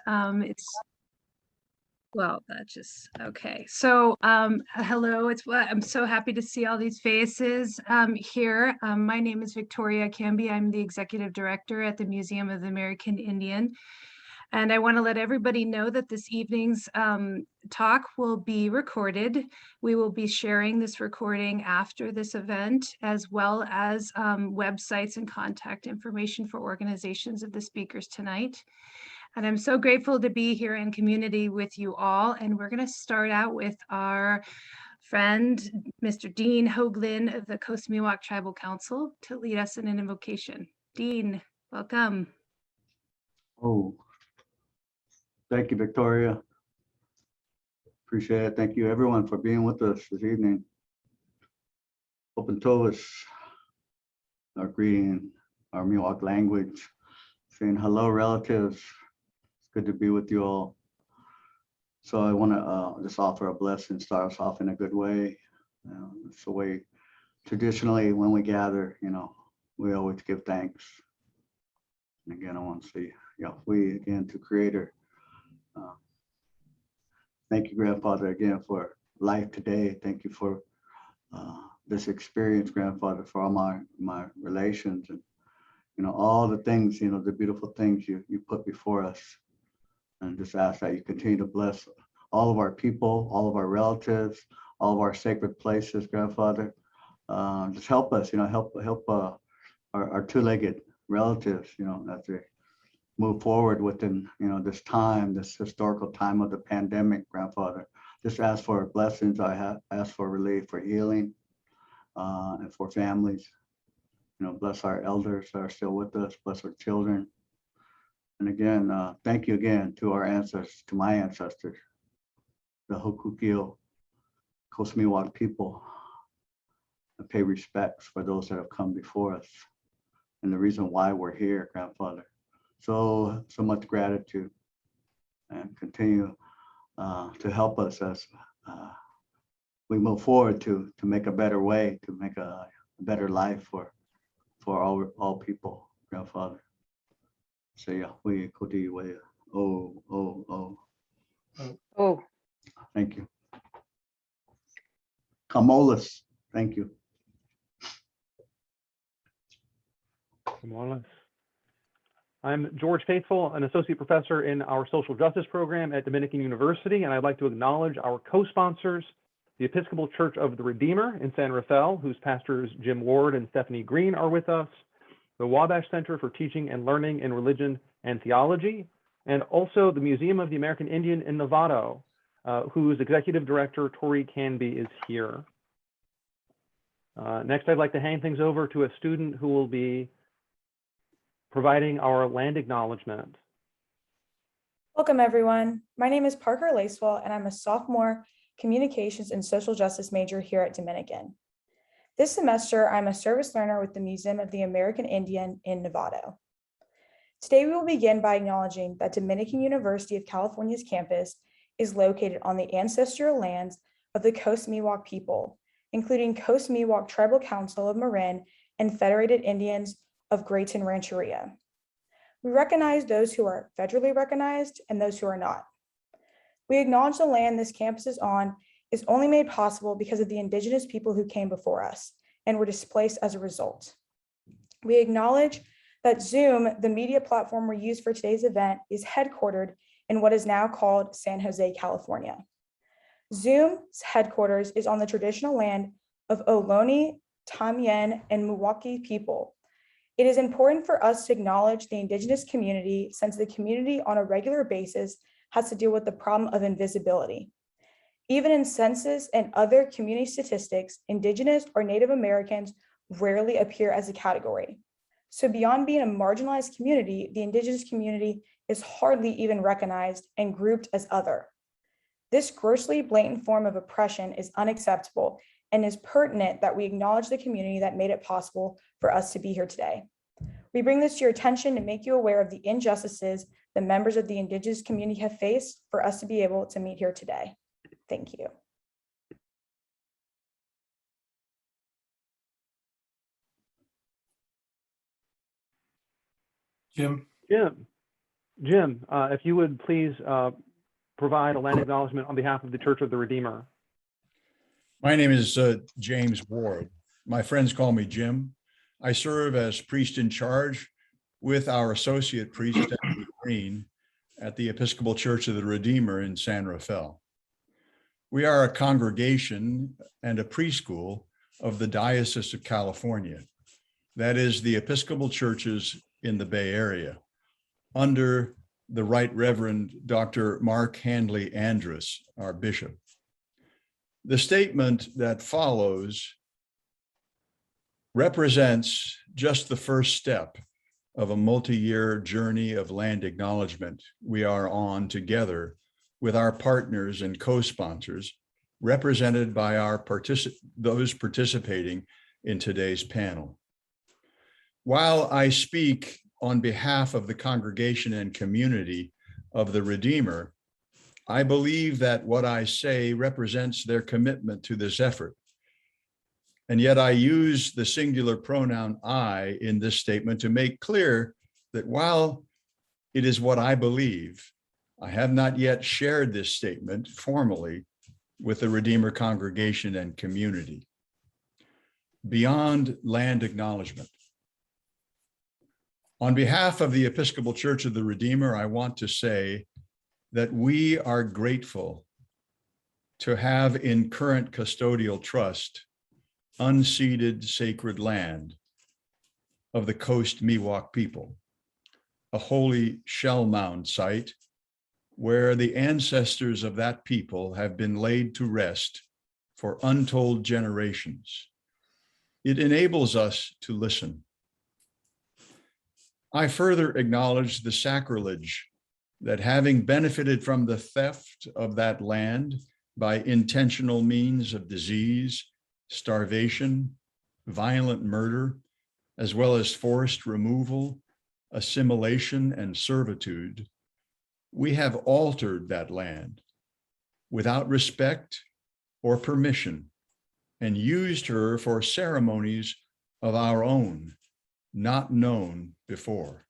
It's well, that just okay. So, hello. I'm so happy to see all these faces here. My name is Victoria Canby. I'm the executive director at the Museum of the American Indian. And I want to let everybody know that this evening's talk will be recorded. We will be sharing this recording after this event, as well as websites and contact information for organizations of the speakers tonight. And I'm so grateful to be here in community with you all. And we're going to start out with our friend, Mr. Dean Hoagland of the Coast Miwok Tribal Council to lead us in an invocation. Dean, welcome. Oh, thank you, Victoria. Appreciate it. Thank you, everyone, for being with us this evening. Open toes, our greeting, our Miwok language, saying hello, relatives. It's good to be with you all. So I want to just offer a blessing, start us off in a good way. It's the way traditionally when we gather, we always give thanks. And again, I want to say, we again to Creator. Thank you, Grandfather, again for life today. Thank you for this experience, Grandfather, for all my relations and all the things, the beautiful things you put before us. And just ask that you continue to bless all of our people, all of our relatives, all of our sacred places, Grandfather. Just help us, help our two-legged relatives, as they move forward within, this time, this historical time of the pandemic, Grandfather. Just ask for blessings. I ask for relief, for healing, and for families. Bless our elders that are still with us. Bless our children. And again, thank you again to our ancestors, to my ancestors, the Hokukio Coast Miwok people. I pay respects for those that have come before us and the reason why we're here, Grandfather. So much gratitude, and continue to help us as we move forward to make a better way, to make a better life for all people, Grandfather. So we kodi way. Oh. Thank you. Kamolas, thank you. Kamolas. I'm George Faithful, an associate professor in our social justice program at Dominican University, and I'd like to acknowledge our co-sponsors, the Episcopal Church of the Redeemer in San Rafael, whose pastors Jim Ward and Stephanie Green are with us, the Wabash Center for Teaching and Learning in Religion and Theology, and also the Museum of the American Indian in Novato, whose executive director, Tori Canby, is here. Next, I'd like to hand things over to a student who will be providing our land acknowledgement. Welcome, everyone. My name is Parker Lacewell, and I'm a sophomore communications and social justice major here at Dominican. This semester, I'm a service learner with the Museum of the American Indian in Novato. Today, we will begin by acknowledging that Dominican University of California's campus is located on the ancestral lands of the Coast Miwok people, including Coast Miwok Tribal Council of Marin and Federated Indians of Grayton Rancheria. We recognize those who are federally recognized and those who are not. We acknowledge the land this campus is on is only made possible because of the Indigenous people who came before us and were displaced as a result. We acknowledge that Zoom, the media platform we use for today's event, is headquartered in what is now called San Jose, California. Zoom's headquarters is on the traditional land of Ohlone, Tamien, and Milwaukee people. It is important for us to acknowledge the Indigenous community since the community on a regular basis has to deal with the problem of invisibility. Even in census and other community statistics, Indigenous or Native Americans rarely appear as a category. So beyond being a marginalized community, the Indigenous community is hardly even recognized and grouped as other. This grossly blatant form of oppression is unacceptable and is pertinent that we acknowledge the community that made it possible for us to be here today. We bring this to your attention to make you aware of the injustices the members of the Indigenous community have faced for us to be able to meet here today. Thank you. Jim. Jim. Jim, if you would please provide a land acknowledgement on behalf of the Church of the Redeemer. My name is James Ward. My friends call me Jim. I serve as priest in charge with our associate priest, Emily Green, at the Episcopal Church of the Redeemer in San Rafael. We are a congregation and a preschool of the Diocese of California. That is the Episcopal churches in the Bay Area, under the Right Reverend Dr. Mark Handley Andrus, our bishop. The statement that follows represents just the first step of a multi-year journey of land acknowledgement we are on together with our partners and co-sponsors, represented by those participating in today's panel. While I speak on behalf of the congregation and community of the Redeemer, I believe that what I say represents their commitment to this effort. And yet I use the singular pronoun I in this statement to make clear that while it is what I believe, I have not yet shared this statement formally with the Redeemer congregation and community. Beyond land acknowledgement. On behalf of the Episcopal Church of the Redeemer, I want to say that we are grateful to have in current custodial trust unceded sacred land of the Coast Miwok people, a holy shell mound site where the ancestors of that people have been laid to rest for untold generations. It enables us to listen. I further acknowledge the sacrilege that, having benefited from the theft of that land by intentional means of disease, starvation, violent murder, as well as forced removal, assimilation, and servitude, we have altered that land without respect or permission and used her for ceremonies of our own, not known before.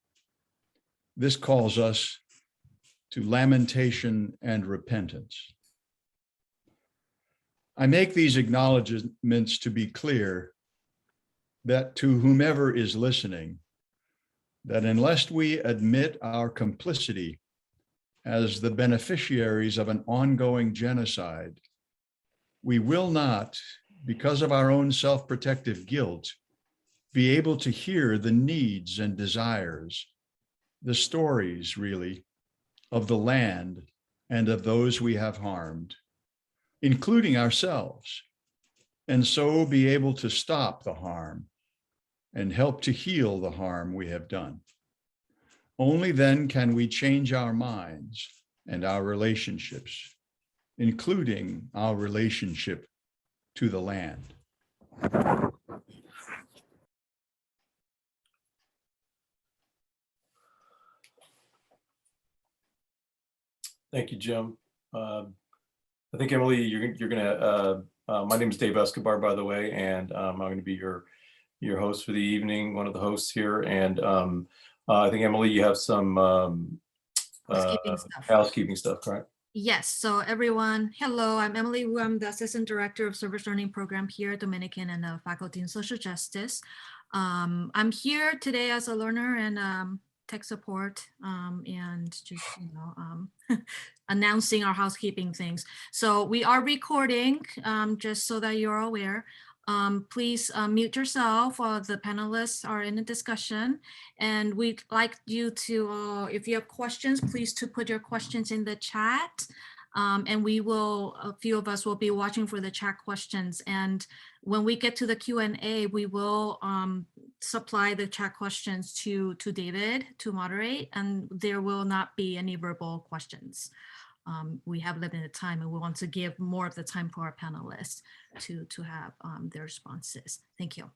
This calls us to lamentation and repentance. I make these acknowledgments to be clear that to whomever is listening, that unless we admit our complicity as the beneficiaries of an ongoing genocide, we will not, because of our own self-protective guilt, be able to hear the needs and desires, the stories, really, of the land and of those we have harmed, including ourselves, and so be able to stop the harm and help to heal the harm we have done. Only then can we change our minds and our relationships, including our relationship to the land. Thank you, Jim. I think, Emily, you're gonna, my name is Dave Escobar, by the way, and I'm gonna be your host for the evening, one of the hosts here. And I think, Emily, you have some housekeeping stuff, correct? Yes, so everyone, hello, I'm Emily Wu. I'm the Assistant Director of Service Learning Program here at Dominican and the Faculty in Social Justice. I'm here today as a learner and tech support and just, announcing our housekeeping things. So we are recording, just so that you're aware. Please mute yourself while the panelists are in a discussion. And we'd like you to, if you have questions, please to put your questions in the chat. And we will, a few of us will be watching for the chat questions. And when we get to the Q&A, we will supply the chat questions to David to moderate, and there will not be any verbal questions. We have limited time and we want to give more of the time for our panelists to have their responses. Thank you.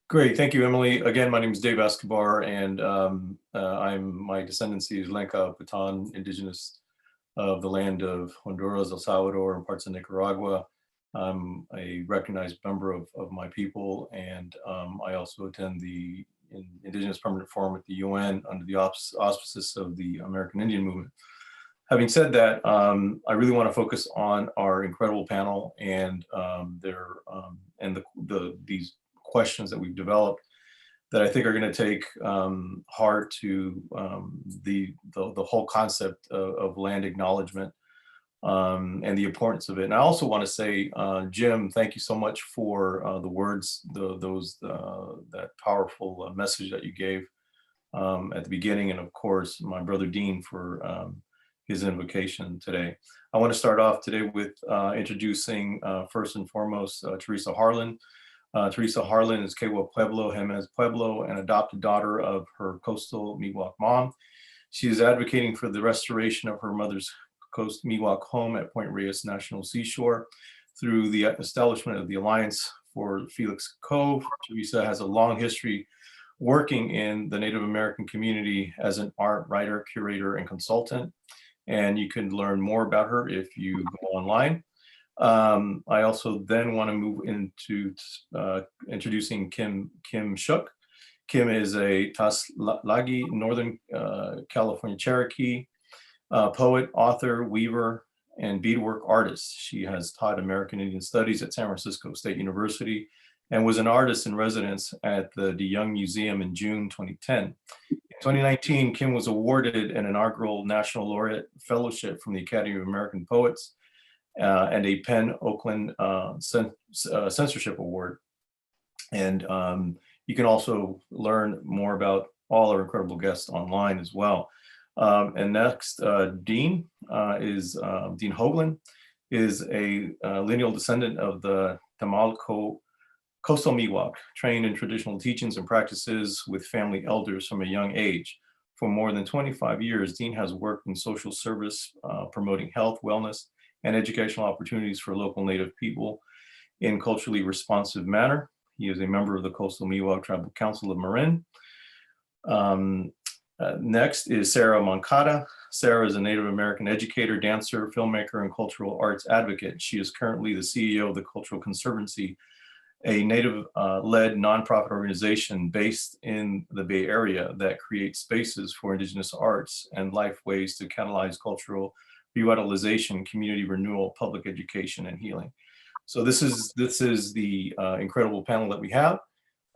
Great, thank you, Emily. Again, my name is Dave Escobar, and my descendancy is Lenca Patan, indigenous of the land of Honduras, El Salvador, and parts of Nicaragua. I'm a recognized member of my people, and I also attend the in Indigenous Permanent Forum at the UN under the auspices of the American Indian Movement. Having said that, I really want to focus on our incredible panel and these questions that we've developed that I think are going to take heart to the whole concept of land acknowledgement and the importance of it. And I also want to say, Jim, thank you so much for the words, that powerful message that you gave at the beginning, and of course, my brother Dean for his invocation today. I want to start off today with introducing first and foremost Teresa Harlan. Teresa Harlan is Kewa Pueblo, Jemez Pueblo, and adopted daughter of her coastal Miwok mom. She is advocating for the restoration of her mother's coast Miwok home at Point Reyes National Seashore through the establishment of the Alliance for Felix Cove. Teresa has a long history working in the Native American community as an art writer, curator, and consultant. And you can learn more about her if you go online. I also then want to move into introducing Kim Shook. Kim is a Taslagi, Northern California Cherokee, poet, author, weaver, and beadwork artist. She has taught American Indian Studies at San Francisco State University and was an artist in residence at the DeYoung Museum in June 2010. In 2019, Kim was awarded an inaugural National Laureate Fellowship from the Academy of American Poets and a Penn Oakland Censorship Award. And you can also learn more about all our incredible guests online as well. And next, Dean Dean Hoagland is a lineal descendant of the Tamalco Coastal Miwok, trained in traditional teachings and practices with family elders from a young age. For more than 25 years, Dean has worked in social service, promoting health, wellness, and educational opportunities for local Native people in culturally responsive manner. He is a member of the Coastal Miwok Tribal Council of Marin. Next is Sarah Moncada. Sarah is a Native American educator, dancer, filmmaker, and cultural arts advocate. She is currently the CEO of the Cultural Conservancy, a Native-led nonprofit organization based in the Bay Area that creates spaces for Indigenous arts and life ways to catalyze cultural revitalization, community renewal, public education, and healing. So this is the incredible panel that we have.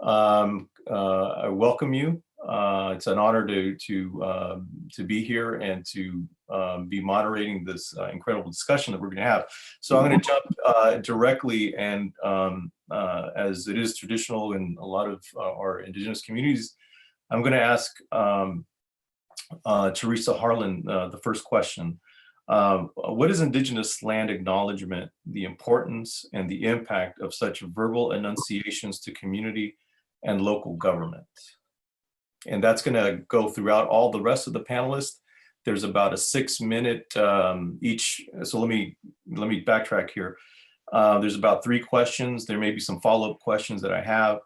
I welcome you. It's an honor to be here and to be moderating this incredible discussion that we're going to have. So I'm going to jump directly, and as it is traditional in a lot of our Indigenous communities, I'm going to ask Teresa Harlan the first question. What is Indigenous land acknowledgement, the importance and the impact of such verbal enunciations to community and local government? And that's going to go throughout all the rest of the panelists. There's about a 6-minute each. So let me backtrack here. There's about 3 questions. There may be some follow-up questions that I have.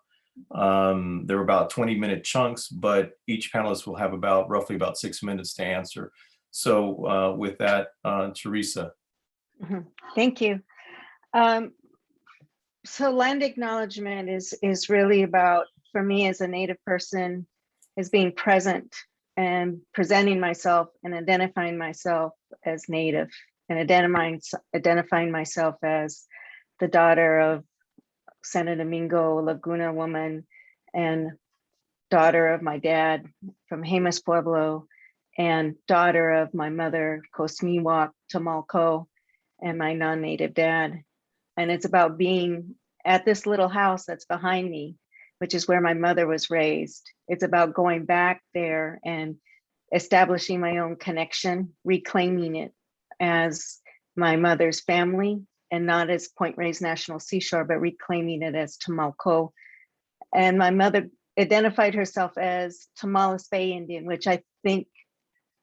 They're about 20-minute chunks, but each panelist will have roughly about 6 minutes to answer. So with that, Teresa. Thank you. So land acknowledgement is really about, for me as a Native person, is being present and presenting myself and identifying myself as Native, and identifying myself as the daughter of Santo Domingo Laguna woman and daughter of my dad from Jemez Pueblo and daughter of my mother, Coast Miwok, Tamalco, and my non-Native dad. And it's about being at this little house that's behind me, which is where my mother was raised. It's about going back there and establishing my own connection, reclaiming it as my mother's family and not as Point Reyes National Seashore, but reclaiming it as Tamalco. And my mother identified herself as Tamales Bay Indian, which I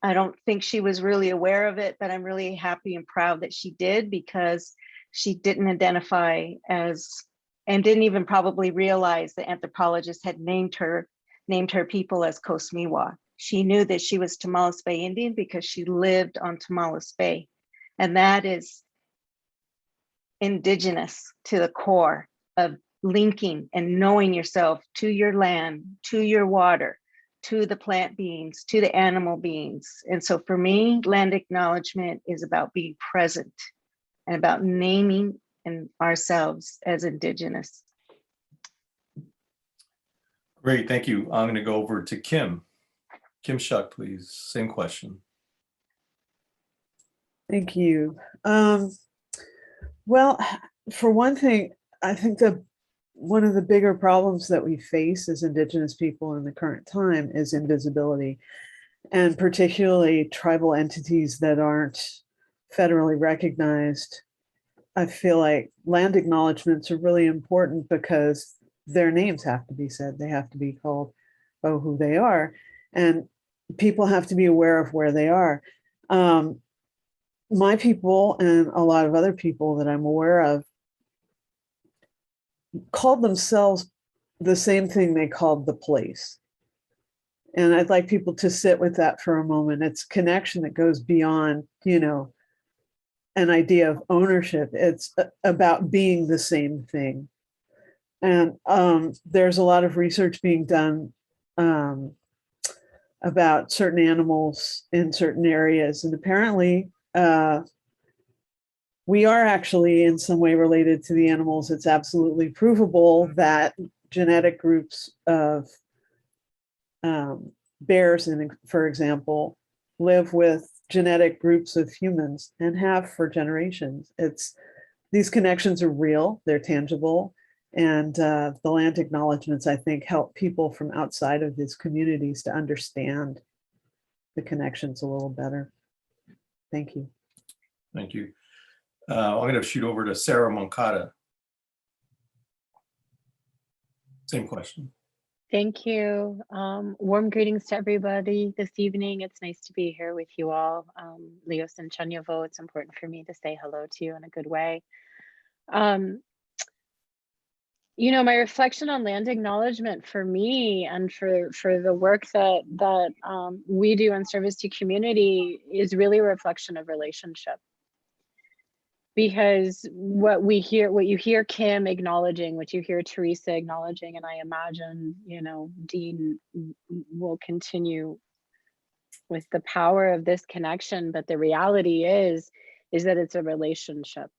don't think she was really aware of it, but I'm really happy and proud that she did, because she didn't identify as, and didn't even probably realize the anthropologist had named her people as Coast Miwok. She knew that she was Tamales Bay Indian because she lived on Tamales Bay. And that is indigenous to the core of linking and knowing yourself to your land, to your water, to the plant beings, to the animal beings. And so for me, land acknowledgement is about being present and about naming ourselves as Indigenous. Great, thank you. I'm going to go over to Kim. Kim Shuck, please. Same question. Thank you. Well, for one thing, I think that one of the bigger problems that we face as Indigenous people in the current time is invisibility, and particularly tribal entities that aren't federally recognized. I feel like land acknowledgements are really important because their names have to be said. They have to be called by who they are, and people have to be aware of where they are. My people and a lot of other people that I'm aware of called themselves the same thing they called the place. And I'd like people to sit with that for a moment. It's connection that goes beyond, an idea of ownership. It's about being the same thing. And there's a lot of research being done about certain animals in certain areas. And apparently, we are actually in some way related to the animals. It's absolutely provable that genetic groups of bears, for example, live with genetic groups of humans and have for generations. These connections are real, they're tangible, and the land acknowledgements, I think, help people from outside of these communities to understand the connections a little better. Thank you. Thank you. I'm going to shoot over to Sarah Moncada. Same question. Thank you. Warm greetings to everybody this evening. It's nice to be here with you all. Leos and Chanyavo, it's important for me to say hello to you in a good way. My reflection on land acknowledgement for me and for the work that we do in service to community is really a reflection of relationship. Because what you hear Kim acknowledging, what you hear Teresa acknowledging, and I imagine, Dean will continue with the power of this connection, but the reality is that it's a relationship,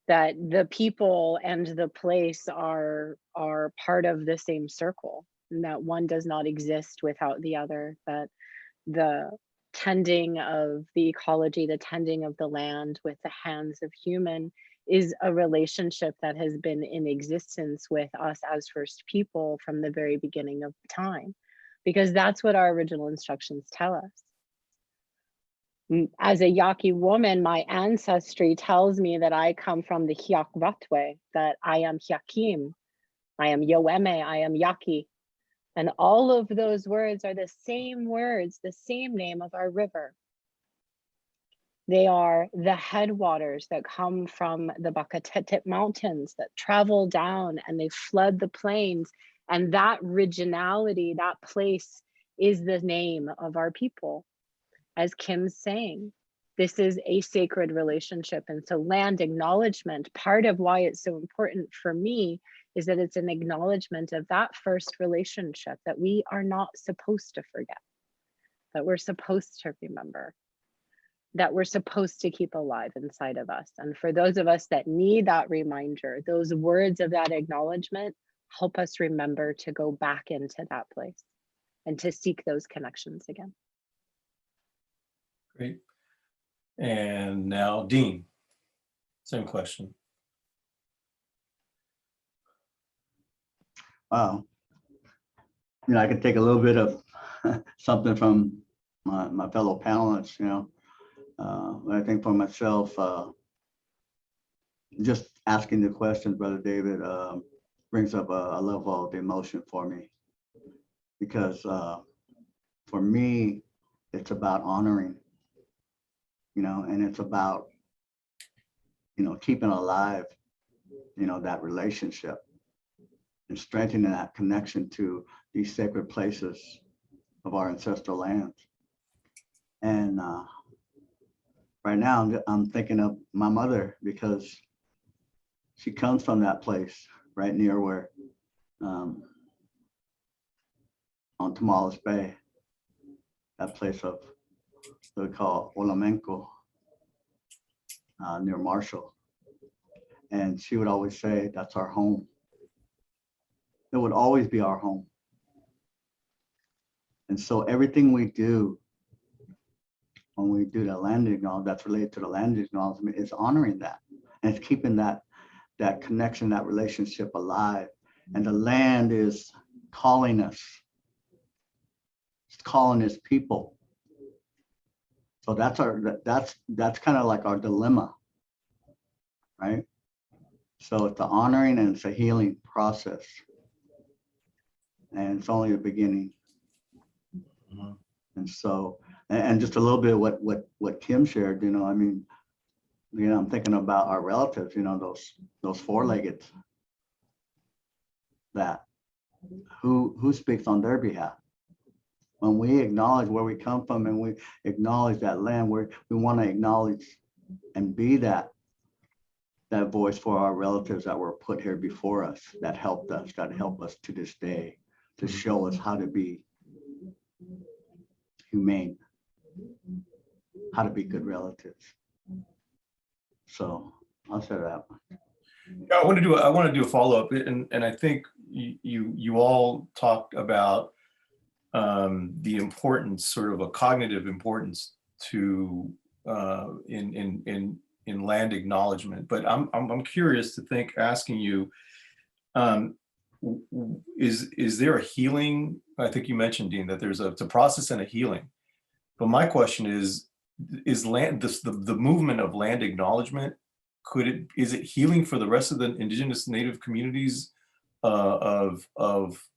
that the people and the place are part of the same circle, and that one does not exist without the other, that the tending of the ecology, the tending of the land with the hands of human is a relationship that has been in existence with us as First People from the very beginning of time, because that's what our original instructions tell us. As a Yaqui woman, my ancestry tells me that I come from the Hiakwatwe, that I am Hiakim, I am Yoeme, I am Yaqui. And all of those words are the same words, the same name of our river. They are the headwaters that come from the Bakatetet Mountains that travel down and they flood the plains. And that regionality, that place is the name of our people. As Kim's saying, this is a sacred relationship. And so land acknowledgement, part of why it's so important for me is that it's an acknowledgement of that first relationship that we are not supposed to forget, that we're supposed to remember, that we're supposed to keep alive inside of us. And for those of us that need that reminder, those words of that acknowledgement help us remember to go back into that place and to seek those connections again. Great. And now Dean, same question. Wow. I can take a little bit of something from my fellow panelists, I think for myself, just asking the question, Brother David, brings up a level of emotion for me, because for me, it's about honoring, and it's about, keeping alive, that relationship and strengthening that connection to these sacred places of our ancestral lands. And right now I'm thinking of my mother, because she comes from that place, right near where, on Tamales Bay, that place of what we call Olamenco, near Marshall. And she would always say, that's our home. It would always be our home. And so everything we do, when we do the land acknowledgement, that's related to the land acknowledgement, is honoring that. And it's keeping that connection, that relationship alive. And the land is calling us. It's calling its people. So that's kind of like our dilemma, right? So it's the honoring and it's a healing process. And it's only the beginning. And so, and just a little bit of what Kim shared, you know, I mean, you know, I'm thinking about our relatives, you know, those four-legged, that who speaks on their behalf. When we acknowledge where we come from and we acknowledge that land, we want to acknowledge and be that voice for our relatives that were put here before us, that helped us, that help us to this day, to show us how to be humane, how to be good relatives. So I'll say that one. Yeah, I want to do a follow-up, and I think you all talked about the importance, sort of a cognitive importance to in land acknowledgement. But I'm curious to asking you, is there a healing? I think you mentioned, Dean, that it's a process and a healing. But my question is land the movement of land acknowledgement, is it healing for the rest of the indigenous native communities of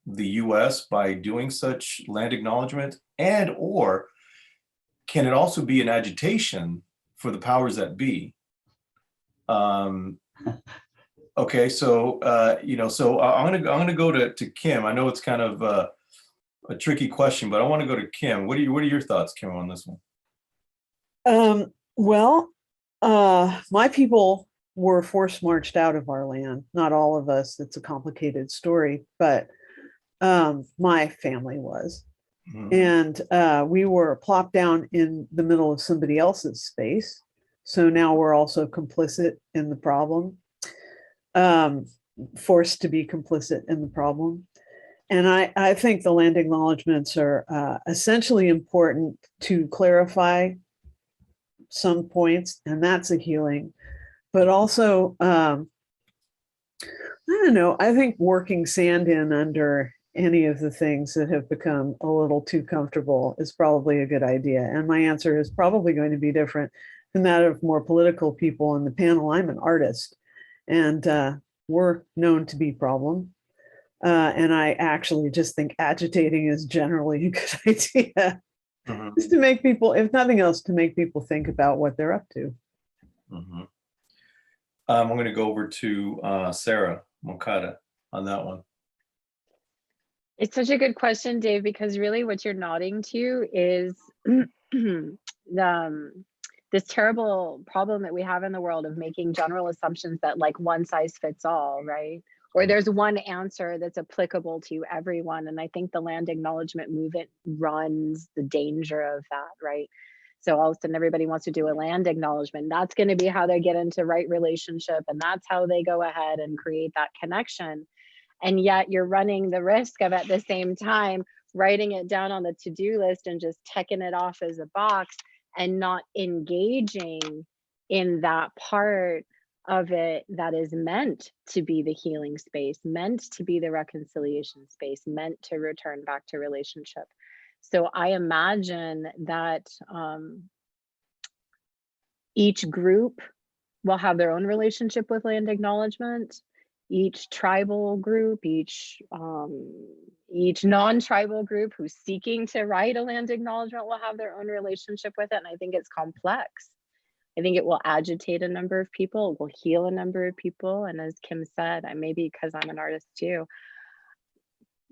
the US by doing such land acknowledgement, and or can it also be an agitation for the powers that be? Okay, so you know, so I'm gonna go to Kim. I know it's kind of a tricky question, but I want to go to Kim. What are your thoughts, Kim, on this one? Well, my people were forced marched out of our land. Not all of us. It's a complicated story, but my family was. And we were plopped down in the middle of somebody else's space. So now we're also complicit in the problem, forced to be complicit in the problem. And I think the land acknowledgements are essentially important to clarify some points, and that's a healing. But also, I don't know, I think working sand in under any of the things that have become a little too comfortable is probably a good idea. And my answer is probably going to be different than that of more political people on the panel. I'm an artist, and we're known to be problem. And I actually just think agitating is generally a good idea. Just to make people, if nothing else, to make people think about what they're up to. I'm going to go over to Sarah Moncada on that one. It's such a good question, Dave, because really what you're nodding to is this terrible problem that we have in the world of making general assumptions that like one size fits all, right? Or there's one answer that's applicable to everyone. And I think the land acknowledgement movement runs the danger of that, right? So all of a sudden everybody wants to do a land acknowledgement. That's going to be how they get into right relationship. And that's how they go ahead and create that connection. And yet you're running the risk of at the same time writing it down on the to-do list and just checking it off as a box and not engaging in that part of it that is meant to be the healing space, meant to be the reconciliation space, meant to return back to relationship. So I imagine that each group will have their own relationship with land acknowledgement. Each tribal group, each non-tribal group who's seeking to write a land acknowledgement will have their own relationship with it. And I think it's complex. I think it will agitate a number of people, it will heal a number of people. And as Kim said, maybe because I'm an artist too,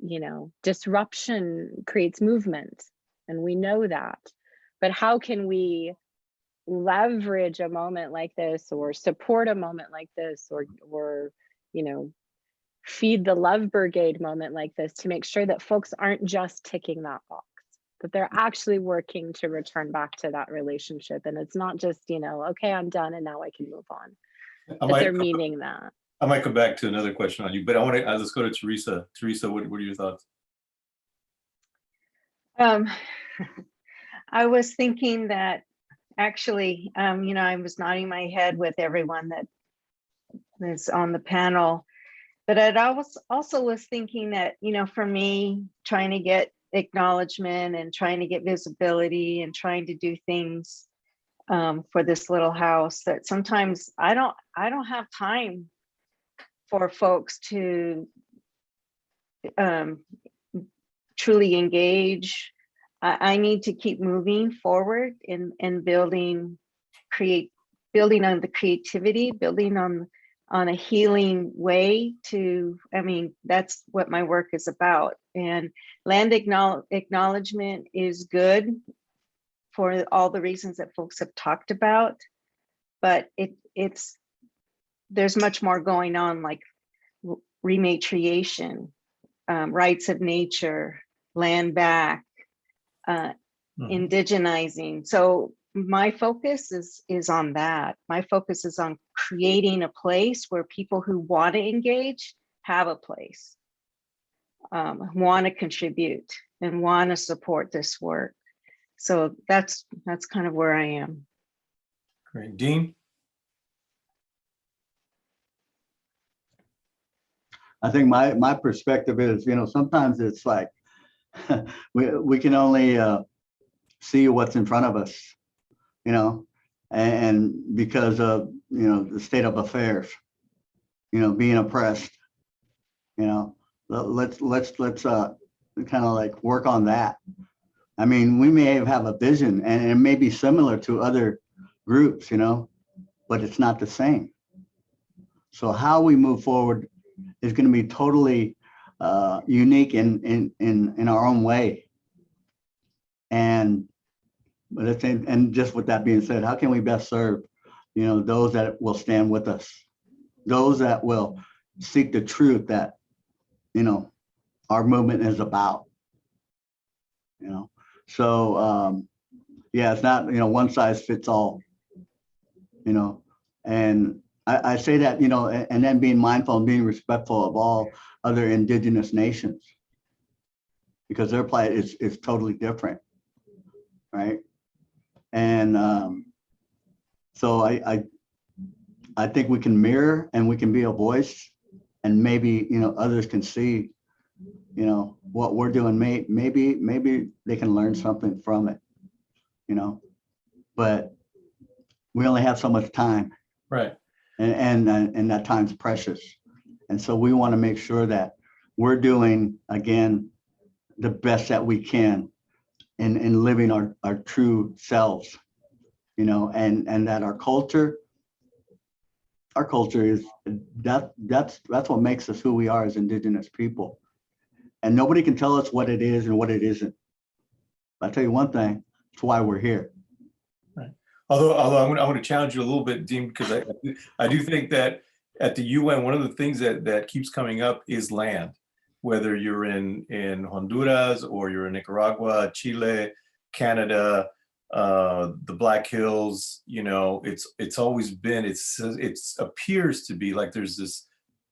you know, disruption creates movement, and we know that. But how can we leverage a moment like this, or support a moment like this, or you know, feed the love brigade moment like this to make sure that folks aren't just ticking that box, that they're actually working to return back to that relationship. And it's not just, you know, okay, I'm done and now I can move on. That they're meaning that. I might come back to another question on you, but I want to, let's go to Teresa. Teresa, what are your thoughts? I was thinking that actually, you know, I was nodding my head with everyone that is on the panel, but I also was thinking that, you know, for me, trying to get acknowledgement and trying to get visibility and trying to do things for this little house, that sometimes I don't have time for folks to truly engage. I need to keep moving forward in building on the creativity, building on a healing way to, I mean, that's what my work is about. And land acknowledgement is good for all the reasons that folks have talked about, but there's much more going on, like rematriation, rights of nature, land back, indigenizing. So my focus is on that. My focus is on creating a place where people who want to engage have a place, want to contribute and want to support this work. So that's kind of where I am. Great. Dean? I think my perspective is, you know, sometimes it's like we can only see what's in front of us, you know, and because of, you know, the state of affairs, you know, being oppressed, you know, let's kind of like work on that. I mean, we may have a vision and it may be similar to other groups, you know, but it's not the same. So how we move forward is going to be totally unique in our own way. And just with that being said, how can we best serve, you know, those that will stand with us, those that will seek the truth that, you know, our movement is about, you know. So yeah, it's not, you know, one size fits all, you know. And I say that, you know, and then being mindful and being respectful of all other indigenous nations, because their plight is totally different, right? And so I think we can mirror and we can be a voice, and maybe, you know, others can see, you know, what we're doing. Maybe they can learn something from it, you know. But we only have so much time, right? And that time's precious, and so we want to make sure that we're doing, again, the best that we can in living our true selves, you know, and that our culture is that's what makes us who we are as Indigenous people. And nobody can tell us what it is and what it isn't. But I'll tell you one thing, it's why we're here. Right. Although I want to challenge you a little bit, Dean, because I do think that at the UN, one of the things that keeps coming up is land. Whether you're in Honduras or you're in Nicaragua, Chile, Canada, the Black Hills, you know, it's always been, it appears to be like there's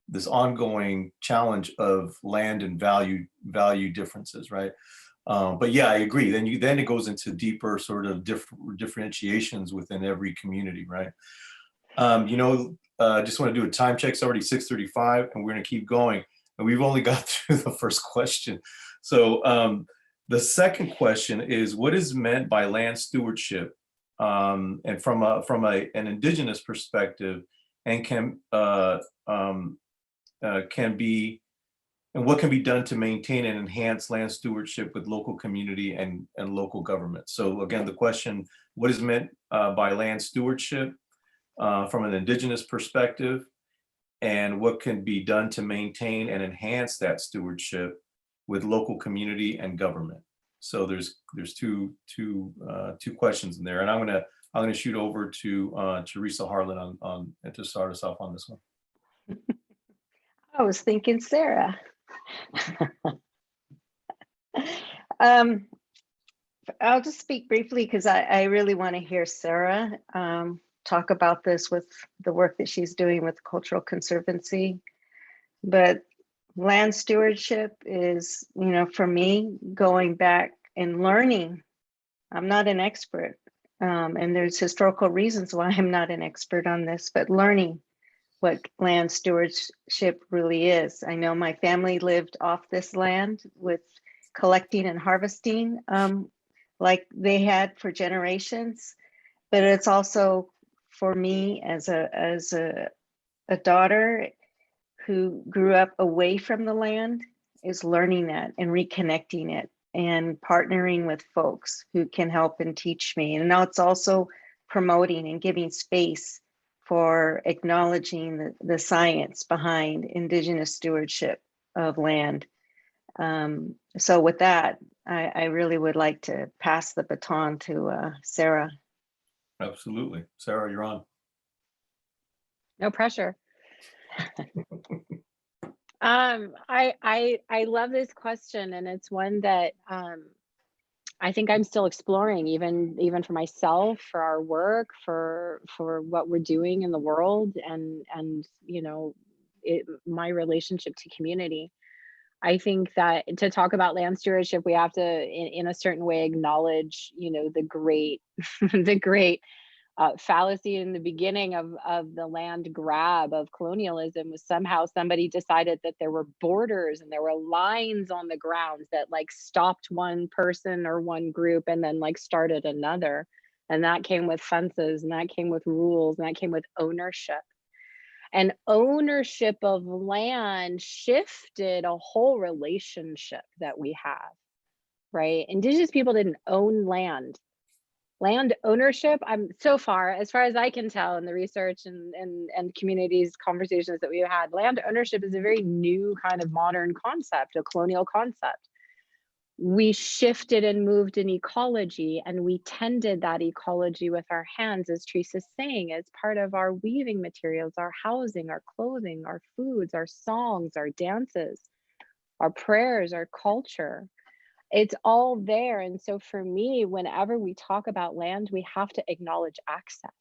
this ongoing challenge of land and value differences, right? But yeah, I agree. Then it goes into deeper sort of differentiations within every community, right? You know, just want to do a time check. It's already 6:35, and we're going to keep going. And we've only got through the first question. So the second question is, what is meant by land stewardship? And from an Indigenous perspective, and what can be done to maintain and enhance land stewardship with local community and local government? So again, the question, what is meant by land stewardship from an Indigenous perspective, and what can be done to maintain and enhance that stewardship with local community and government? So there's two questions in there, and I'm gonna shoot over to Teresa Harlan on to start us off on this one. I was thinking Sarah. um, I'll just speak briefly because I really want to hear Sarah talk about this with the work that she's doing with Cultural Conservancy. But land stewardship is, you know, for me, going back and learning. I'm not an expert, and there's historical reasons why I'm not an expert on this, but learning what land stewardship really is. I know my family lived off this land with collecting and harvesting like they had for generations, but it's also for me as a daughter who grew up away from the land, is learning that and reconnecting it and partnering with folks who can help and teach me. And now it's also promoting and giving space for acknowledging the science behind Indigenous stewardship of land. So with that, I really would like to pass the baton to Sarah. Absolutely. Sarah, you're on. No pressure. I love this question, and it's one that I think I'm still exploring, even for myself, for our work, for what we're doing in the world, and you know, my relationship to community. I think that to talk about land stewardship, we have to, in a certain way, acknowledge, you know, the great, the great fallacy in the beginning of the land grab of colonialism was somehow somebody decided that there were borders and there were lines on the grounds that like stopped one person or one group and then like started another. And that came with fences, and that came with rules, and that came with ownership. And ownership of land shifted a whole relationship that we have, right? Indigenous people didn't own land. Land ownership, I'm so far as I can tell in the research and communities conversations that we've had, land ownership is a very new kind of modern concept, a colonial concept. We shifted and moved in ecology, and we tended that ecology with our hands, as Teresa's saying, as part of our weaving materials, our housing, our clothing, our foods, our songs, our dances, our prayers, our culture. It's all there. And so for me, whenever we talk about land, we have to acknowledge access.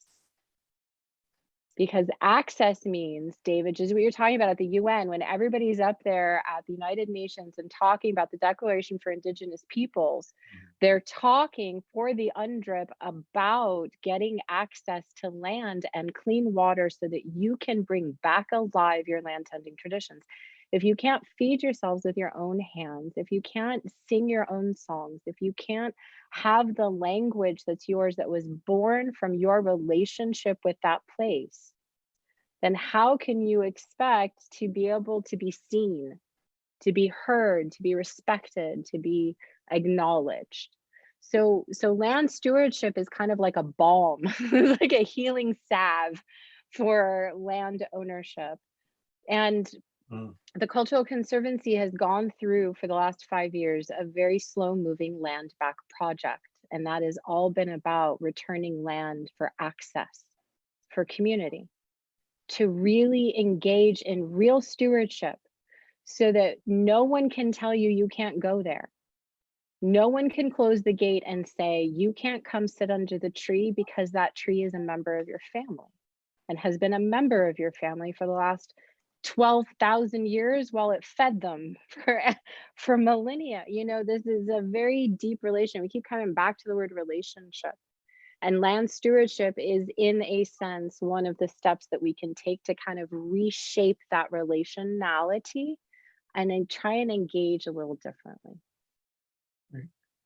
Because access means, David, just what you're talking about at the UN, when everybody's up there at the United Nations and talking about the Declaration for Indigenous Peoples, they're talking for the UNDRIP about getting access to land and clean water so that you can bring back alive your land tending traditions. If you can't feed yourselves with your own hands, if you can't sing your own songs, if you can't have the language that's yours that was born from your relationship with that place, then how can you expect to be able to be seen, to be heard, to be respected, to be acknowledged? So land stewardship is kind of like a balm, like a healing salve for land ownership. And the Cultural Conservancy has gone through, for the last 5 years, a very slow moving land back project. And that has all been about returning land for access, for community, to really engage in real stewardship so that no one can tell you you can't go there. No one can close the gate and say, you can't come sit under the tree because that tree is a member of your family and has been a member of your family for the last 12,000 years while it fed them for millennia. You know, this is a very deep relation. We keep coming back to the word relationship. And land stewardship is, in a sense, one of the steps that we can take to kind of reshape that relationality and then try and engage a little differently.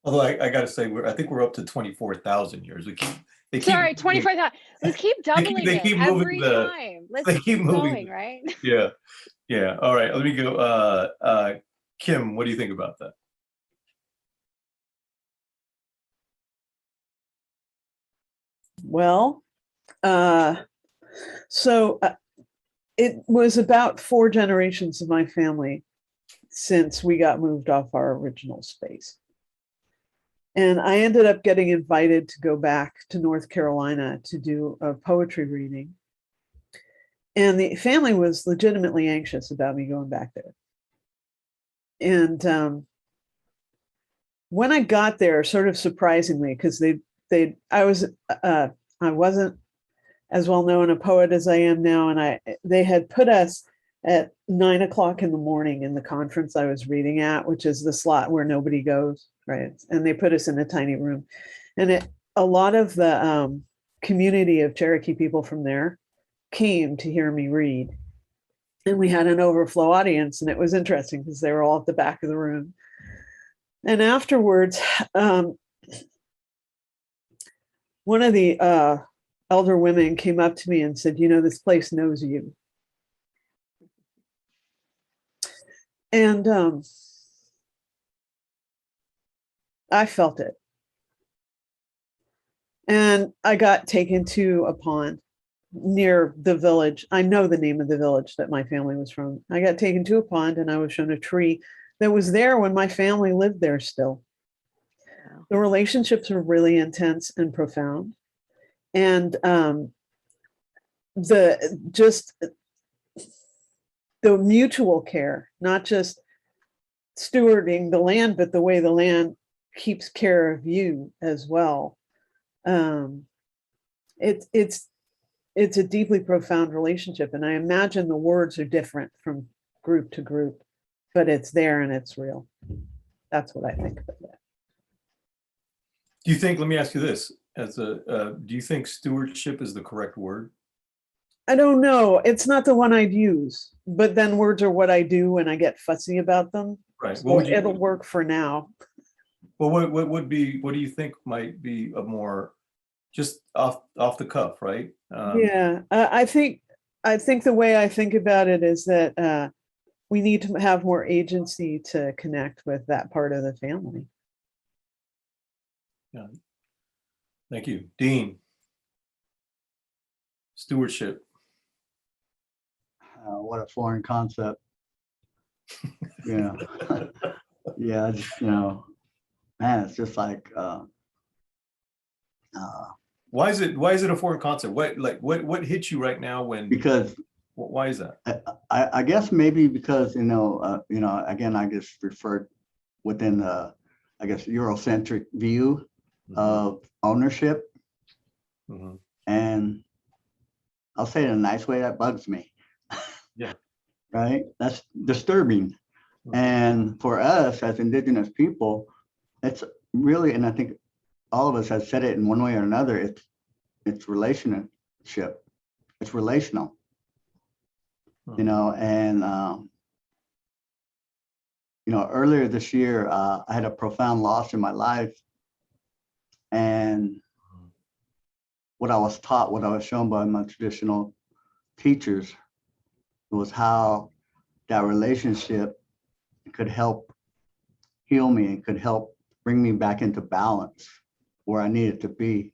Although I got to say, I think we're up to 24,000 years. Sorry, 24,000. Let's keep doubling they keep it every time. Let's keep going, right? Yeah, yeah. All right, let me go. Kim, what do you think about that? Well, it was about 4 generations of my family since we got moved off our original space. And I ended up getting invited to go back to North Carolina to do a poetry reading. And the family was legitimately anxious about me going back there. And when I got there, sort of surprisingly, because I wasn't as well known a poet as I am now, and they had put us at 9 o'clock in the morning in the conference I was reading at, which is the slot where nobody goes, right? And they put us in a tiny room, and a lot of the community of Cherokee people from there came to hear me read. And we had an overflow audience, and it was interesting because they were all at the back of the room. And afterwards, one of the elder women came up to me and said, this place knows you. And I felt it. And I got taken to a pond near the village. I know the name of the village that my family was from. I got taken to a pond, and I was shown a tree that was there when my family lived there still. Wow. The relationships are really intense and profound. And the mutual care, not just stewarding the land, but the way the land keeps care of you as well. It's a deeply profound relationship, and I imagine the words are different from group to group, but it's there and it's real. That's what I think about that. Do you think, let me ask you this, do you think stewardship is the correct word? I don't know. It's not the one I'd use, but then words are what I do when I get fussy about them. Right. So it'll work for now. Well, what do you think might be a more just off the cuff, right? Yeah, I think the way I think about it is that we need to have more agency to connect with that part of the family. Yeah. Thank you. Dean. Stewardship. What a foreign concept. Yeah. Yeah, man, it's just like why is it a foreign concept? What hits you right now when, because why is that? I guess maybe because again, I just referred within the, I guess, Eurocentric view of ownership. Mm-hmm. And I'll say it in a nice way, that bugs me. Yeah. Right? That's disturbing. Mm-hmm. And for us as Indigenous people, it's really, and I think all of us have said it in one way or another, it's relationship. It's relational. Mm-hmm. And earlier this year, I had a profound loss in my life. And what I was taught, what I was shown by my traditional teachers was how that relationship could help heal me and could help bring me back into balance where I needed to be.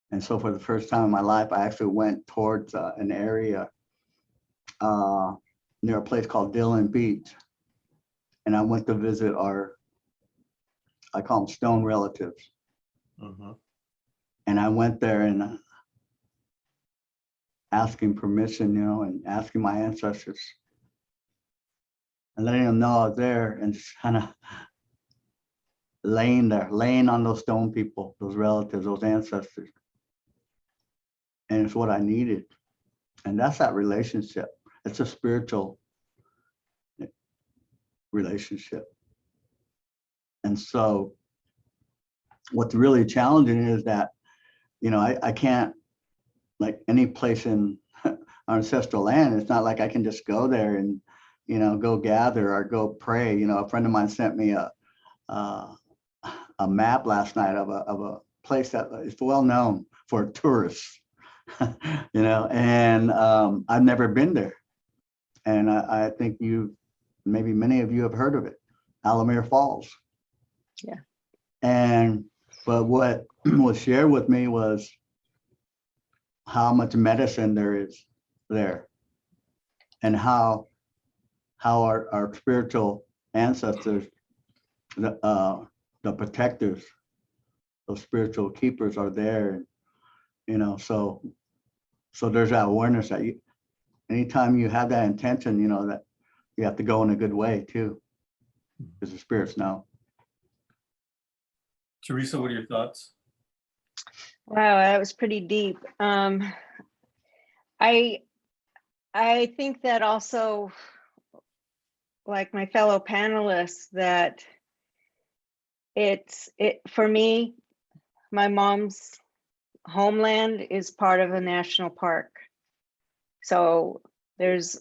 And so for the first time in my life, I actually went towards an area near a place called Dillon Beach. And I went to visit I call them stone relatives. Mm-hmm. And I went there and asking permission, and asking my ancestors and letting them know I was there, and just kind of laying on those stone people, those relatives, those ancestors. And it's what I needed. And that's that relationship. It's a spiritual relationship. And so what's really challenging is that, I can't, like any place in our ancestral land, it's not like I can just go there and, go gather or go pray. A friend of mine sent me a map last night of a place that is well known for tourists, and I've never been there. And I think maybe many of you have heard of it, Alamere Falls. Yeah. But what was shared with me was how much medicine there is there, and how our spiritual ancestors, the protectors, those spiritual keepers are there. So there's that awareness that anytime you have that intention, you know, that you have to go in a good way too, because the spirits know. Teresa, what are your thoughts? Wow, that was pretty deep. I think that also, like my fellow panelists, that for me, my mom's homeland is part of a national park. So there's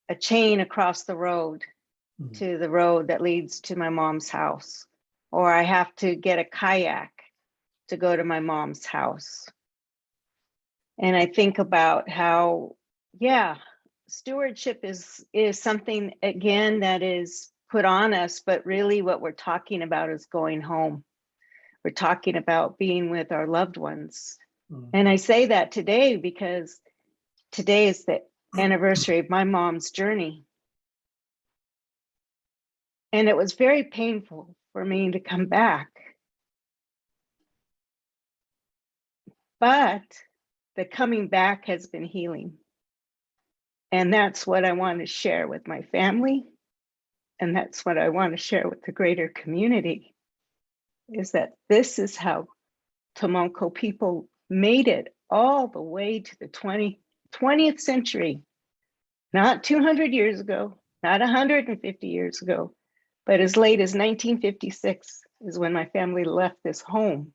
a chain across the road to the road that leads to my mom's house, or I have to get a kayak to go to my mom's house. And I think about how, yeah, stewardship is something, again, that is put on us, but really what we're talking about is going home. We're talking about being with our loved ones. And I say that today because today is the anniversary of my mom's journey. And it was very painful for me to come back. But the coming back has been healing. And that's what I want to share with my family. And that's what I want to share with the greater community, is that this is how Tomonko people made it all the way to the 20th century. Not 200 years ago, not 150 years ago, but as late as 1956 is when my family left this home.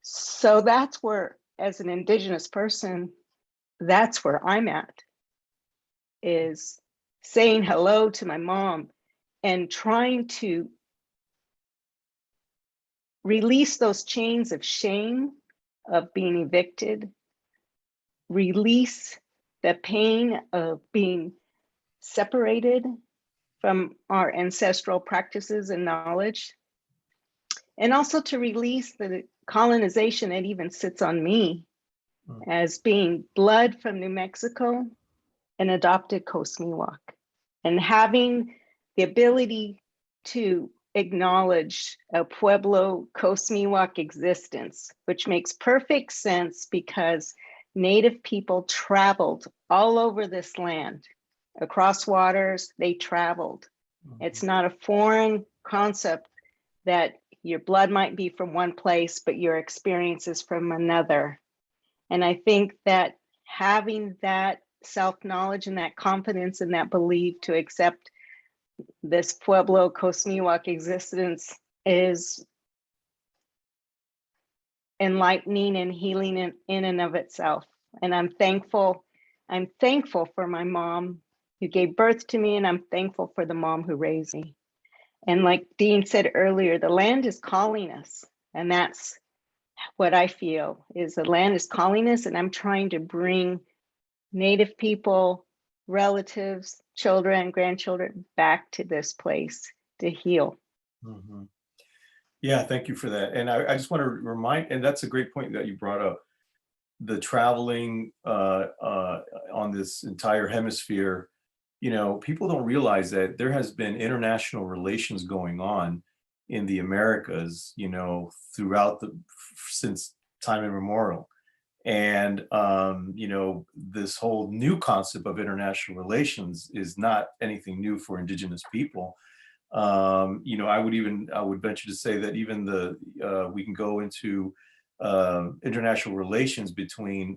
So that's where, as an Indigenous person, that's where I'm at, is saying hello to my mom and trying to release those chains of shame of being evicted, release the pain of being separated from our ancestral practices and knowledge, and also to release the colonization that even sits on me as being blood from New Mexico and adopted Coast Miwok, and having the ability to acknowledge a Pueblo Coast Miwok existence, which makes perfect sense because Native people traveled all over this land. Across waters, they traveled. It's not a foreign concept that your blood might be from one place, but your experience is from another. And I think that having that self-knowledge and that confidence and that belief to accept this Pueblo Coast Miwok existence is enlightening and healing in and of itself. And I'm thankful for my mom who gave birth to me, and I'm thankful for the mom who raised me. And like Dean said earlier, the land is calling us, and that's what I feel, is the land is calling us, and I'm trying to bring Native people, relatives, children, grandchildren back to this place to heal. Yeah, thank you for that. And I just want to remind, and that's a great point that you brought up, the traveling on this entire hemisphere. You know, people don't realize that there has been international relations going on in the Americas, you know, throughout since time immemorial. And, you know, this whole new concept of international relations is not anything new for Indigenous people. You know, I would venture to say that even we can go into international relations between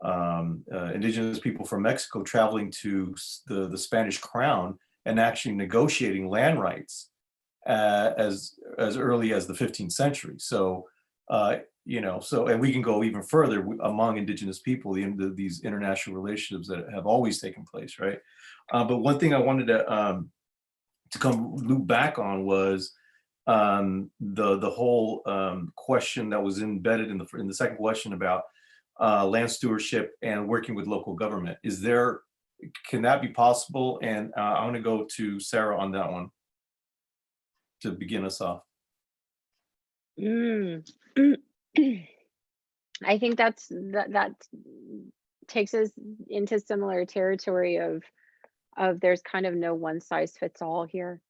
Indigenous people from Mexico traveling to the Spanish crown and actually negotiating land rights as early as the 15th century. So, you know, and we can go even further among Indigenous people, these international relationships that have always taken place, right? But one thing I wanted to come loop back on was the whole question that was embedded in the second question about land stewardship and working with local government. Can that be possible? And I want to go to Sarah on that one to begin us off. I think that takes us into similar territory of there's kind of no one size fits all here.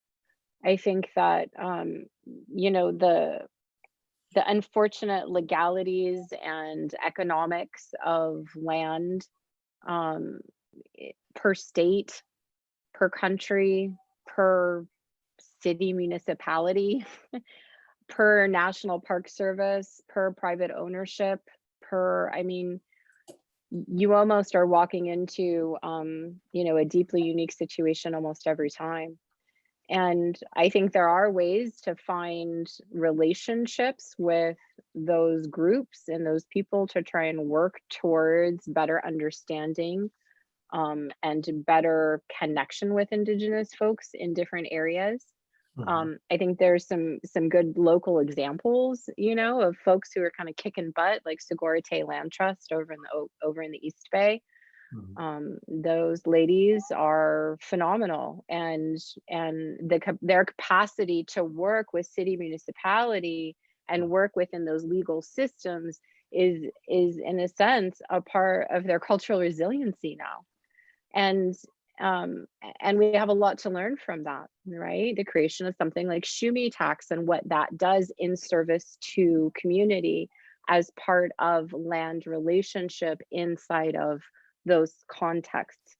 I think that you know, the unfortunate legalities and economics of land per state, per country, per city, municipality, per National Park Service, per private ownership, I mean, you almost are walking into, a deeply unique situation almost every time. And I think there are ways to find relationships with those groups and those people to try and work towards better understanding and better connection with Indigenous folks in different areas. I think there's some good local examples, of folks who are kind of kicking butt, like Segorite Land Trust over in the East Bay. Those ladies are phenomenal, and their capacity to work with city municipality and work within those legal systems is in a sense a part of their cultural resiliency now. And we have a lot to learn from that, right? The creation of something like Shumi tax and what that does in service to community as part of land relationship inside of those contexts.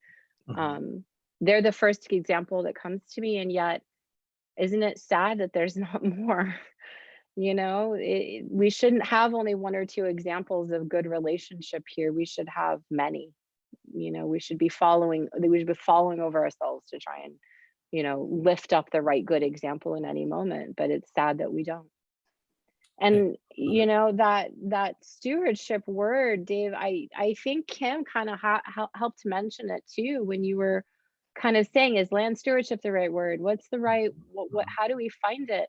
They're the first example that comes to me, and yet isn't it sad that there's not more? We shouldn't have only one or two examples of good relationship here. We should have many. We should be following over ourselves to try and lift up the right good example in any moment, but it's sad that we don't. And that stewardship word, Dave, I think Kim kind of helped mention it too when you were kind of saying, is land stewardship the right word? What's the right, how do we find it?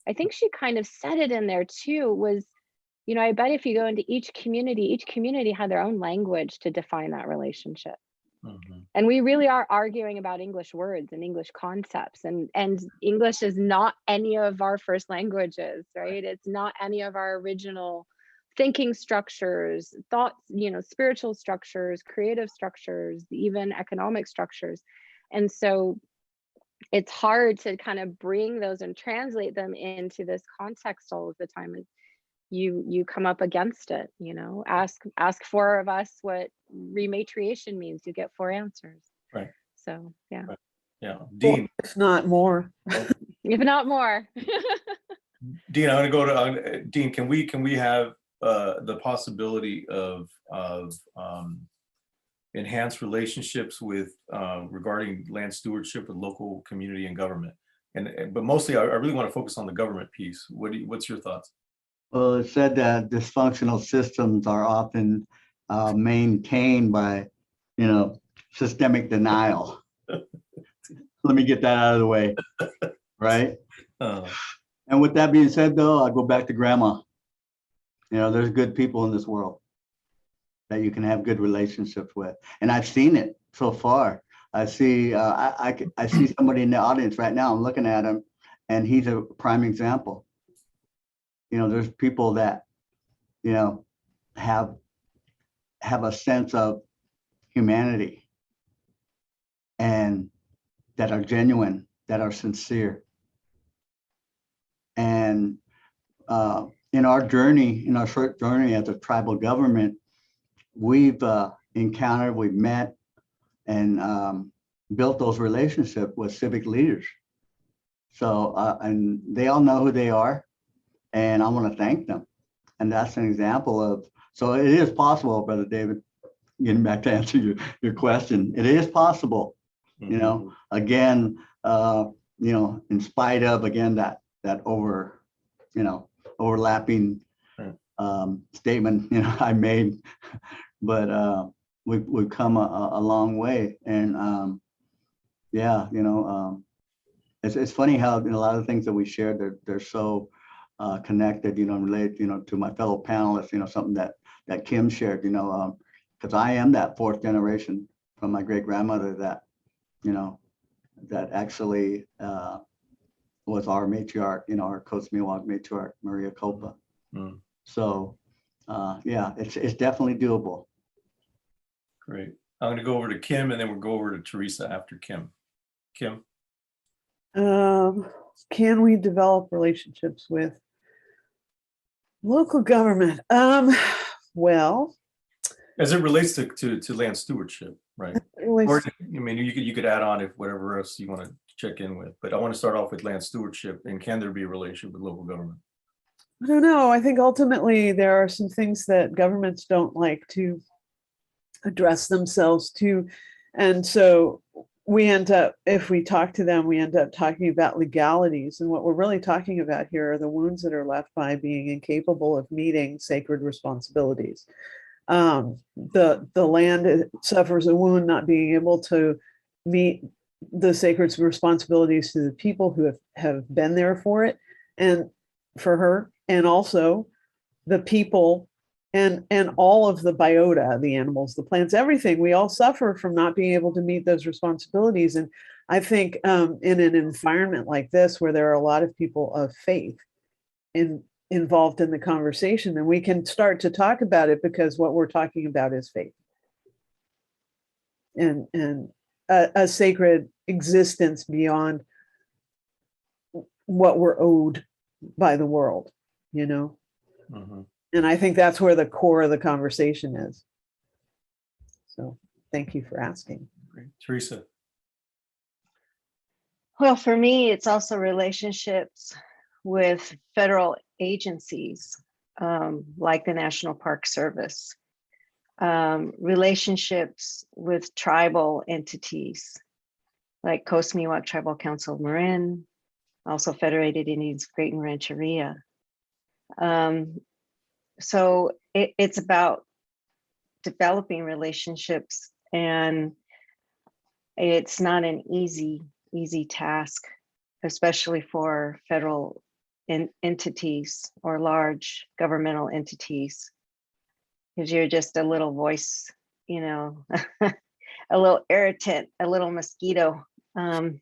I think she kind of said it in there too, was, I bet if you go into each community had their own language to define that relationship. And we really are arguing about English words and English concepts, and English is not any of our first languages, right? It's not any of our original thinking structures, thoughts, spiritual structures, creative structures, even economic structures. And so it's hard to kind of bring those and translate them into this context all of the time. You come up against it, ask 4 of us what rematriation means, you get 4 answers. Right. So yeah. Right. Yeah. Dean. If not more. If not more. Dean, I'm going to go to Dean. Can we have the possibility of enhanced relationships with regarding land stewardship with local community and government? But mostly, I really want to focus on the government piece. What's your thoughts? Well, it said that dysfunctional systems are often maintained by, systemic denial. Let me get that out of the way, right? And with that being said, though, I go back to grandma. There's good people in this world that you can have good relationships with, and I've seen it so far. I see, I see somebody in the audience right now. I'm looking at him, and he's a prime example. There's people that, have a sense of humanity and that are genuine, that are sincere. And in our short journey as a tribal government, we've encountered, we've met and built those relationships with civic leaders. So, and they all know who they are. And I want to thank them. And that's an example of, so it is possible, Brother David, getting back to answer your question, it is possible, again, in spite of, again, that overlapping statement, I made, but we've come a long way. And yeah, it's funny how a lot of things that we shared, they're so connected, related, to my fellow panelists, something that Kim shared, because I am that 4th generation from my great grandmother that, that actually was our matriarch, our Coast Miwok matriarch, Maria Copa. So yeah, it's definitely doable. Great. I'm going to go over to Kim, and then we'll go over to Teresa after Kim. Kim. Can we develop relationships with local government? Well, As it relates to land stewardship, right? Really, Or, I mean, you could add on if whatever else you want to check in with, but I want to start off with land stewardship, and can there be a relationship with local government? I don't know. I think ultimately there are some things that governments don't like to address themselves to. And so we end up, if we talk to them, we end up talking about legalities. And what we're really talking about here are the wounds that are left by being incapable of meeting sacred responsibilities. The land suffers a wound not being able to meet the sacred responsibilities to the people who have been there for it and for her, and also the people and all of the biota, the animals, the plants, everything. We all suffer from not being able to meet those responsibilities. And I think in an environment like this, where there are a lot of people of faith involved in the conversation, then we can start to talk about it, because what we're talking about is faith and a sacred existence beyond what we're owed by the world, you know? Mhm. And I think that's where the core of the conversation is. So thank you for asking. Great. Teresa. Well, for me, it's also relationships with federal agencies, like the National Park Service, relationships with tribal entities like Coast Miwok Tribal Council of Marin, also Federated Indians of Great and Rancheria. So it's about developing relationships, and it's not an easy task, especially for federal entities or large governmental entities, because you're just a little voice, you know, a little irritant, a little mosquito. And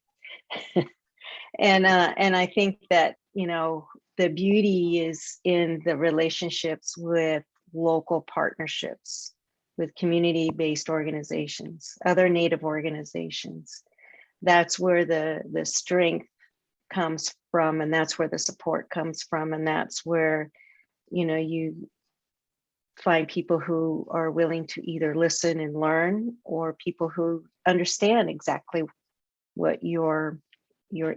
I think that, you know, the beauty is in the relationships with local partnerships, with community-based organizations, other Native organizations. That's where the strength comes from, and that's where the support comes from, and that's where, you know, you find people who are willing to either listen and learn, or people who understand exactly what your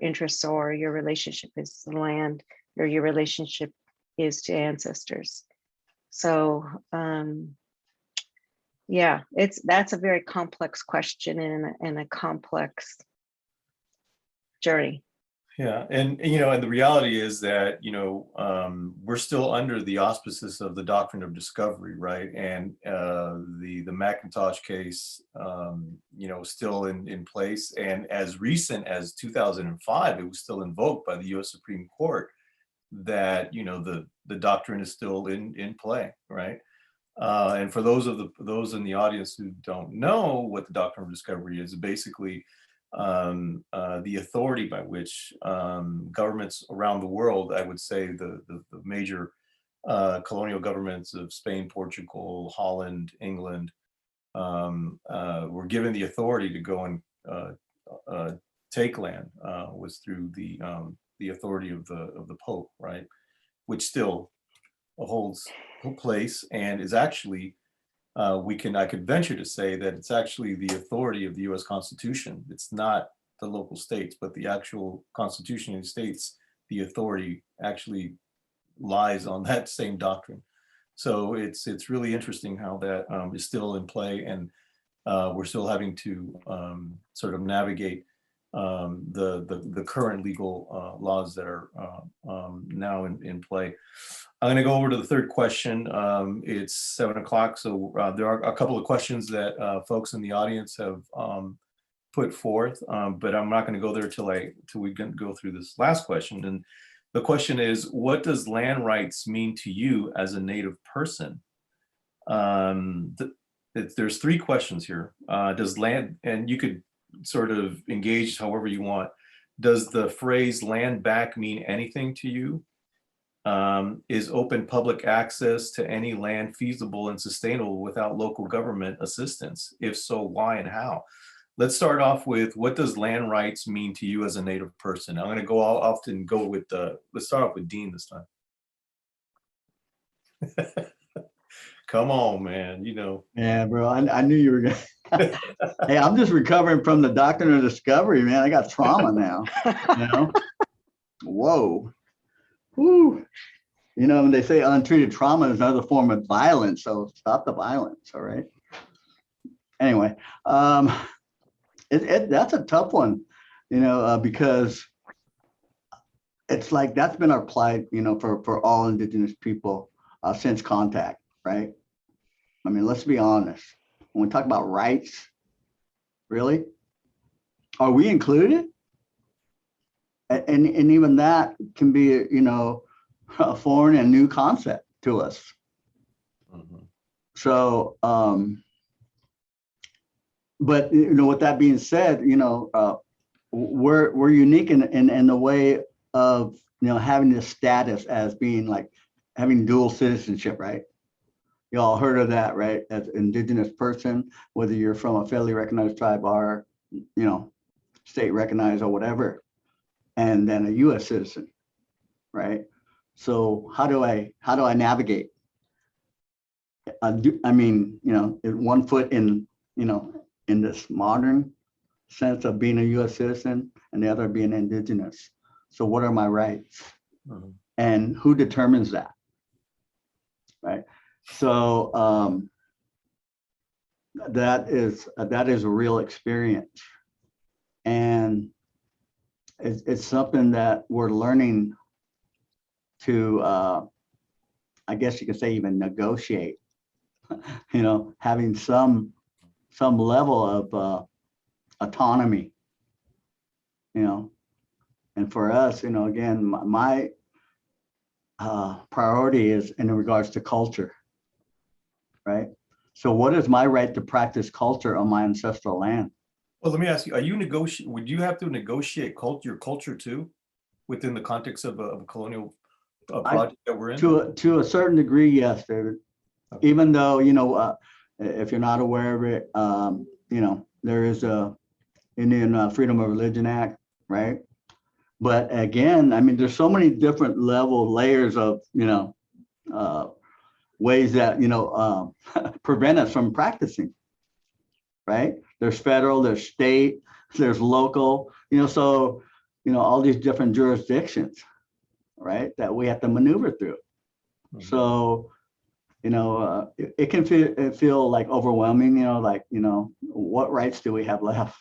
interests or your relationship is to land, or your relationship is to ancestors. So yeah, that's a very complex question and a complex journey. Yeah, and you know, and the reality is that, you know, we're still under the auspices of the doctrine of discovery, right? And the McIntosh case, you know, still in place, and as recent as 2005, it was still invoked by the U.S. Supreme Court that, you know, the doctrine is still in play, right? And for those in the audience who don't know what the doctrine of discovery is, basically the authority by which governments around the world, I would say the major colonial governments of Spain, Portugal, Holland, England, were given the authority to go and take land, was through the authority of the Pope, right? Which still holds place and is actually, I could venture to say that it's actually the authority of the US Constitution. It's not the local states, but the actual Constitution of the states, the authority actually lies on that same doctrine. So it's really interesting how that is still in play, and we're still having to sort of navigate the current legal laws that are now in play. I'm going to go over to the third question. It's 7 o'clock, so there are a couple of questions that folks in the audience have put forth, but I'm not going to go there till we go through this last question. And the question is, what does land rights mean to you as a Native person? There's three questions here. Does land, and you could sort of engage however you want. Does the phrase land back mean anything to you? Is open public access to any land feasible and sustainable without local government assistance? If so, why and how? Let's start off with, what does land rights mean to you as a Native person? I'm going to go with let's start off with Dean this time. Come on, man. You know. Yeah, bro. I knew you were gonna. Hey, I'm just recovering from the doctrine of discovery, man. I got trauma now. You know. Whoa. Whew. You know, they say untreated trauma is another form of violence. So stop the violence. All right. Anyway, that's a tough one, you know, because it's like that's been our plight, you know, for all Indigenous people since contact, right? I mean, let's be honest. When we talk about rights, really, are we included? And even that can be, you know, a foreign and new concept to us. Mhm. So, but you know, with that being said, you know, we're unique in the way of, you know, having this status as being like having dual citizenship, right? You all heard of that, right? As an Indigenous person, whether you're from a federally recognized tribe or, you know, state recognized or whatever, and then a U.S. citizen, right? So how do I navigate? I mean, you know, one foot in, you know, in this modern sense of being a U.S. citizen and the other being Indigenous. So what are my rights? Mhm. And who determines that? Right. So that is a real experience. And it's something that we're learning to, I guess you could say, even negotiate, you know, having some level of autonomy, you know. And for us, you know, again, my priority is in regards to culture, right? So what is my right to practice culture on my ancestral land? Well, let me ask you, would you have to negotiate your culture too, within the context of a colonial project that we're in? To a certain degree, yes, David. Okay. Even though, you know, if you're not aware of it, you know, there is a Indian Freedom of Religion Act, right? But again, I mean, there's so many different layers of, you know, ways that, you know, prevent us from practicing, right? There's federal, there's state, there's local, you know, so, you know, all these different jurisdictions, right, that we have to maneuver through. Mhm. So, you know, it can feel like overwhelming, you know, like, you know, what rights do we have left?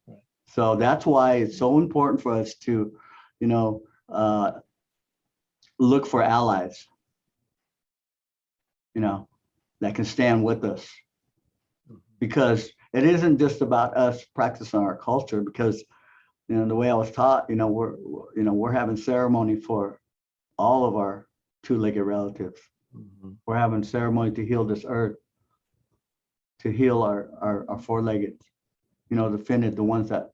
Right. So that's why it's so important for us to, you know, look for allies, you know, that can stand with us. Because it isn't just about us practicing our culture, because, you know, the way I was taught, you know, we're having ceremony for all of our two-legged relatives. Mhm. We're having ceremony to heal this earth, to heal our four-legged, you know, the finid, the ones that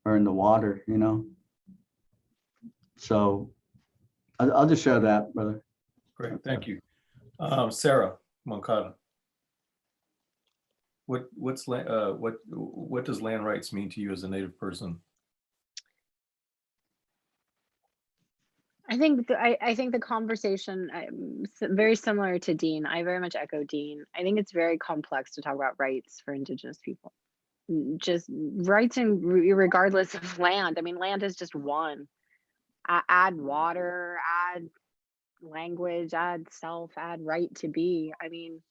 are in the water, you know. So I'll just share that, brother. Great, thank you. Sarah Moncada. What does land rights mean to you as a Native person? I think the conversation very similar to Dean. I very much echo Dean. I think it's very complex to talk about rights for Indigenous people. Just rights regardless of land. I mean, land is just one. Add water, add language, add self, add right to be. I mean,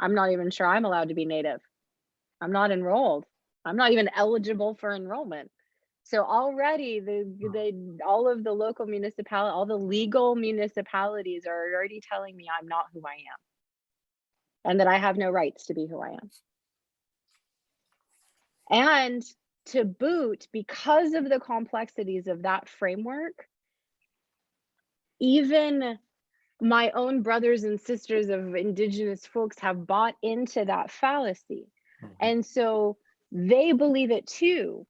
I'm not even sure I'm allowed to be Native. I'm not enrolled. I'm not even eligible for enrollment. So already all of the local municipality, all the legal municipalities are already telling me I'm not who I am and that I have no rights to be who I am. And to boot, because of the complexities of that framework, even my own brothers and sisters of Indigenous folks have bought into that fallacy. Mhm. And so they believe it too.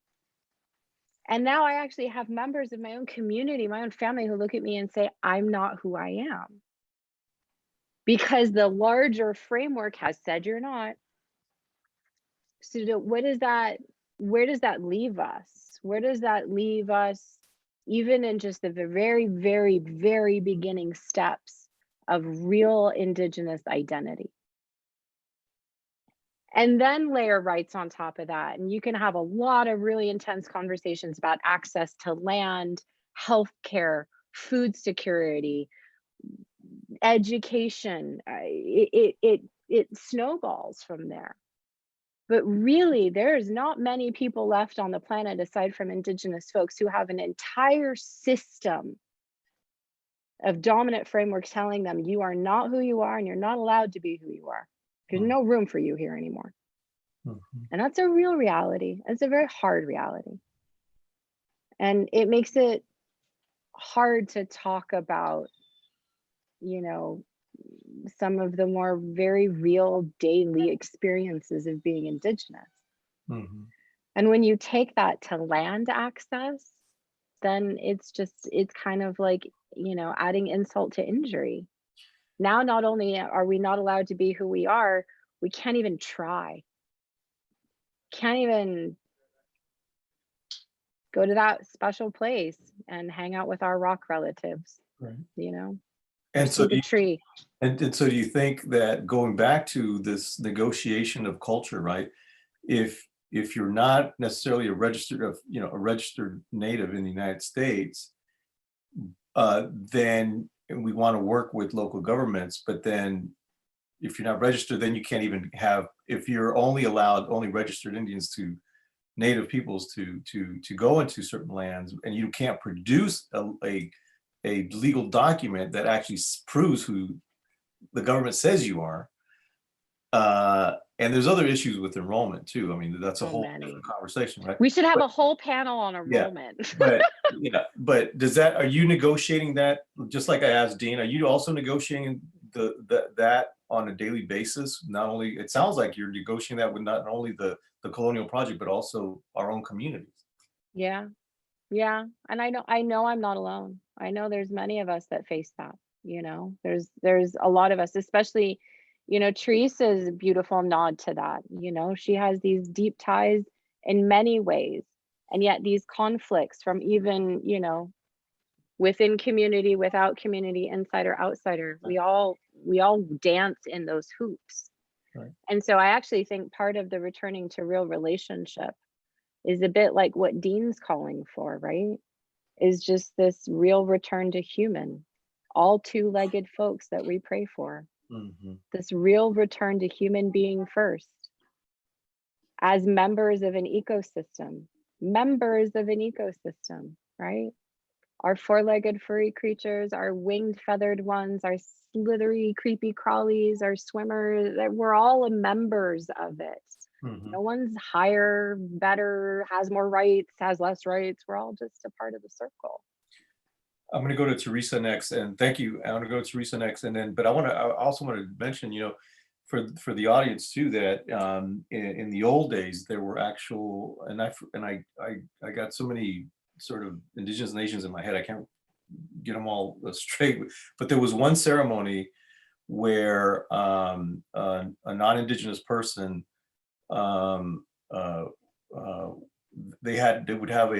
And now I actually have members of my own community, my own family, who look at me and say, I'm not who I am. Because the larger framework has said you're not. So where does that leave us? Where does that leave us, even in just the very, very, very beginning steps of real Indigenous identity. And then layer rights on top of that. And you can have a lot of really intense conversations about access to land, healthcare, food security, education. It snowballs from there. But really, there's not many people left on the planet aside from Indigenous folks who have an entire system of dominant frameworks telling them you are not who you are and you're not allowed to be who you are. There's no room for you here anymore. And that's a real reality. It's a very hard reality. And it makes it hard to talk about, you know, some of the more very real daily experiences of being Indigenous. And when you take that to land access, then it's kind of like, you know, adding insult to injury. Now, not only are we not allowed to be who we are, we can't even try. Can't even go to that special place and hang out with our rock relatives, you know? And so, the tree. And so do you think that going back to this negotiation of culture, right? If you're not necessarily a registered native in the United States, then we want to work with local governments, but then if you're not registered, then you can't even have, if you're only registered Indians to native peoples to go into certain lands, and you can't produce a legal document that actually proves who the government says you are. And there's other issues with enrollment too. I mean, that's a whole different conversation, right? We should have a whole panel on enrollment. Yeah, but are you negotiating that? Just like I asked Dean, are you also negotiating that on a daily basis? Not only, it sounds like you're negotiating that with not only the colonial project, but also our own communities. Yeah. And I know I'm not alone. I know there's many of us that face that, you know, there's a lot of us, especially, you know, Teresa's beautiful nod to that. You know, she has these deep ties in many ways, and yet these conflicts from even, you know, within community, without community, insider, outsider, we all dance in those hoops. Right. And so I actually think part of the returning to real relationship is a bit like what Dean's calling for, right? Is just this real return to human, all two-legged folks that we pray for. This real return to human being first, as members of an ecosystem, right? Our four-legged furry creatures, our winged feathered ones, our slithery creepy crawlies, our swimmers, we're all members of it. No one's higher, better, has more rights, has less rights. We're all just a part of the circle. I'm going to go to Teresa next, and thank you. I'm going to go to Teresa next, and then, but I also want to mention, you know, for the audience too, that in the old days there were actual, and I got so many sort of Indigenous nations in my head, I can't get them all straight, but there was one ceremony where a non-Indigenous person, they would have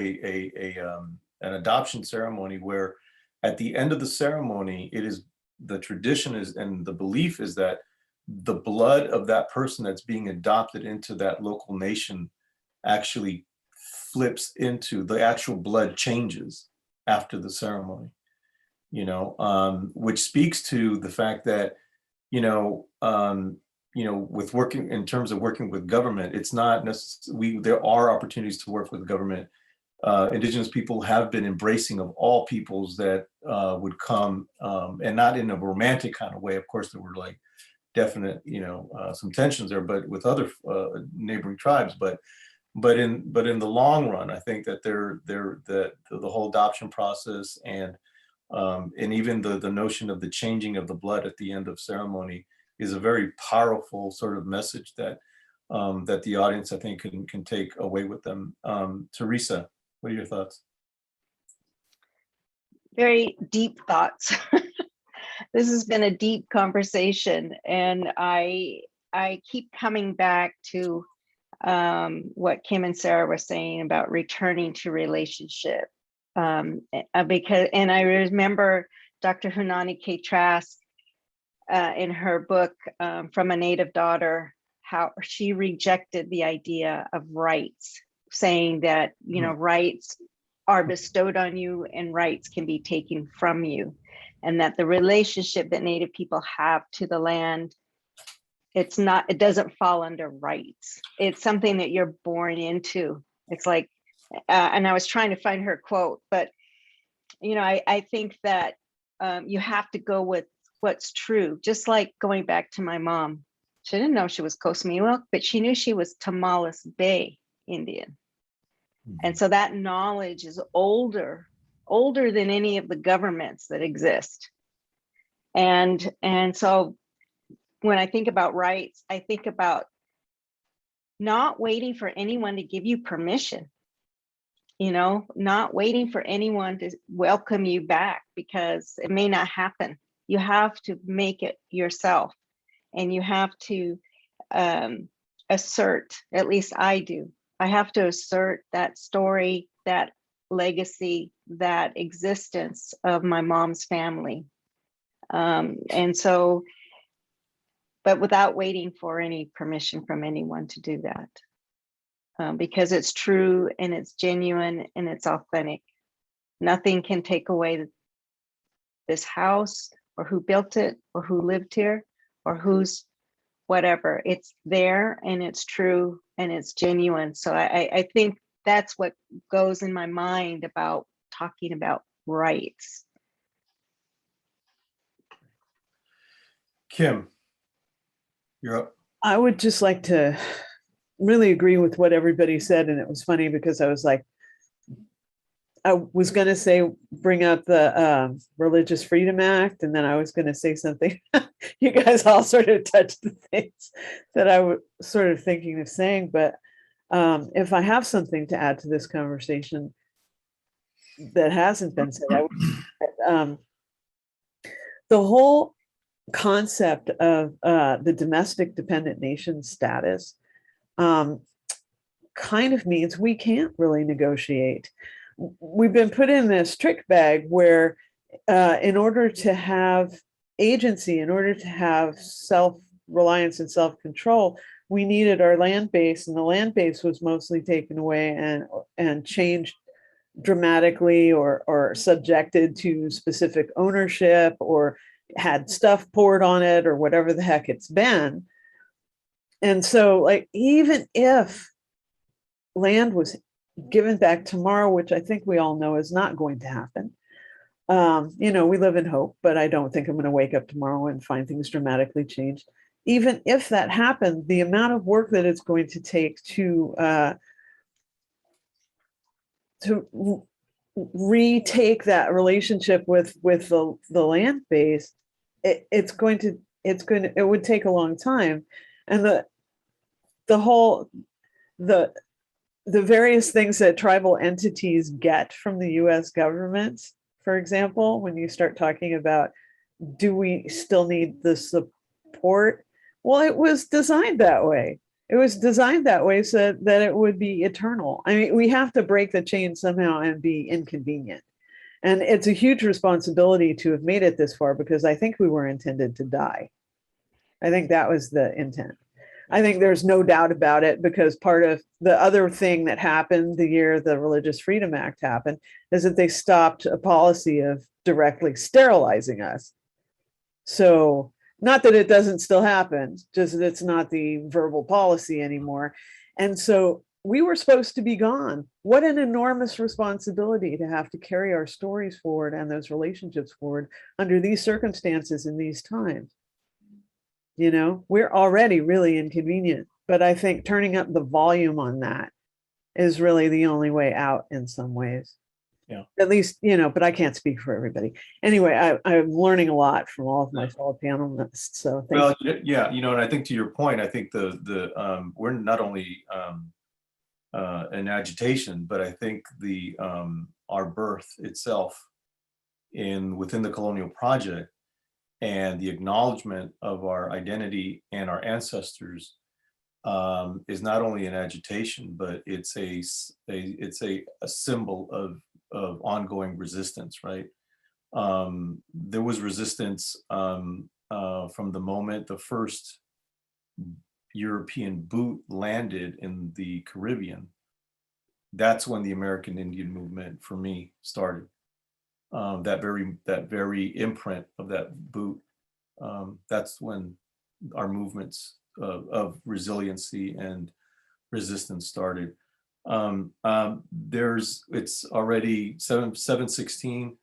an adoption ceremony where at the end of the ceremony, the tradition is, and the belief is that the blood of that person that's being adopted into that local nation actually flips into, the actual blood changes after the ceremony, you know, which speaks to the fact that, with working, in terms of working with government, it's not necessarily, there are opportunities to work with government. Indigenous people have been embracing of all peoples that would come, and not in a romantic kind of way. Of course, there were like definite, some tensions there, but with other neighboring tribes. But in the long run, I think that the whole adoption process and even the notion of the changing of the blood at the end of ceremony is a very powerful sort of message that that the audience, I think, can take away with them. Teresa, what are your thoughts? Very deep thoughts. This has been a deep conversation, and I keep coming back to what Kim and Sarah were saying about returning to relationship, because I remember Dr. Hunani K. Trask in her book, From a Native Daughter, how she rejected the idea of rights, saying that, you know, rights are bestowed on you and rights can be taken from you. And that the relationship that Native people have to the land, it doesn't fall under rights. It's something that you're born into. It's like, and I was trying to find her quote, but, you know, I think that you have to go with what's true. Just like going back to my mom, she didn't know she was Coast Miwok, but she knew she was Tamales Bay Indian. And so that knowledge is older than any of the governments that exist. And so when I think about rights, I think about not waiting for anyone to give you permission, you know, not waiting for anyone to welcome you back, because it may not happen. You have to make it yourself, and you have to assert, at least I do. I have to assert that story, that legacy, that existence of my mom's family. And so, but without waiting for any permission from anyone to do that, because it's true and it's genuine and it's authentic. Nothing can take away this house or who built it or who lived here or who's whatever. It's there and it's true and it's genuine. So I think that's what goes in my mind about talking about rights. Kim, you're up. I would just like to really agree with what everybody said. And it was funny because I was going to say, bring up the Religious Freedom Act. And then I was going to say something. You guys all sort of touched the things that I was sort of thinking of saying. But if I have something to add to this conversation that hasn't been said, I would, the whole concept of the domestic dependent nation status kind of means we can't really negotiate. We've been put in this trick bag where in order to have agency, in order to have self-reliance and self-control, we needed our land base, and the land base was mostly taken away and changed dramatically or subjected to specific ownership or had stuff poured on it or whatever the heck it's been. And so, like, even if land was given back tomorrow, which I think we all know is not going to happen, you know, we live in hope, but I don't think I'm going to wake up tomorrow and find things dramatically changed. Even if that happened, the amount of work that it's going to take to retake that relationship with the land base, it would take a long time. And the various things that tribal entities get from the US government, for example, when you start talking about, do we still need the support? Well, it was designed that way. It was designed that way so that it would be eternal. I mean, we have to break the chain somehow and be inconvenient. And it's a huge responsibility to have made it this far, because I think we were intended to die. I think that was the intent. I think there's no doubt about it, because part of the other thing that happened the year the Religious Freedom Act happened is that they stopped a policy of directly sterilizing us. So not that it doesn't still happen, just that it's not the verbal policy anymore. And so we were supposed to be gone. What an enormous responsibility to have to carry our stories forward and those relationships forward under these circumstances in these times. You know, we're already really inconvenient, but I think turning up the volume on that is really the only way out in some ways. Yeah. At least, you know, but I can't speak for everybody. Anyway, I'm learning a lot from all of my fellow panelists. So well, yeah, you know, and I think to your point, I think we're not only an agitation, but I think our birth itself within the colonial project and the acknowledgement of our identity and our ancestors is not only an agitation, but it's a symbol of ongoing resistance, right? There was resistance from the moment the first European boot landed in the Caribbean, that's when the American Indian movement for me started. That very imprint of that boot, that's when our movements of resiliency and resistance started. It's already 7:16.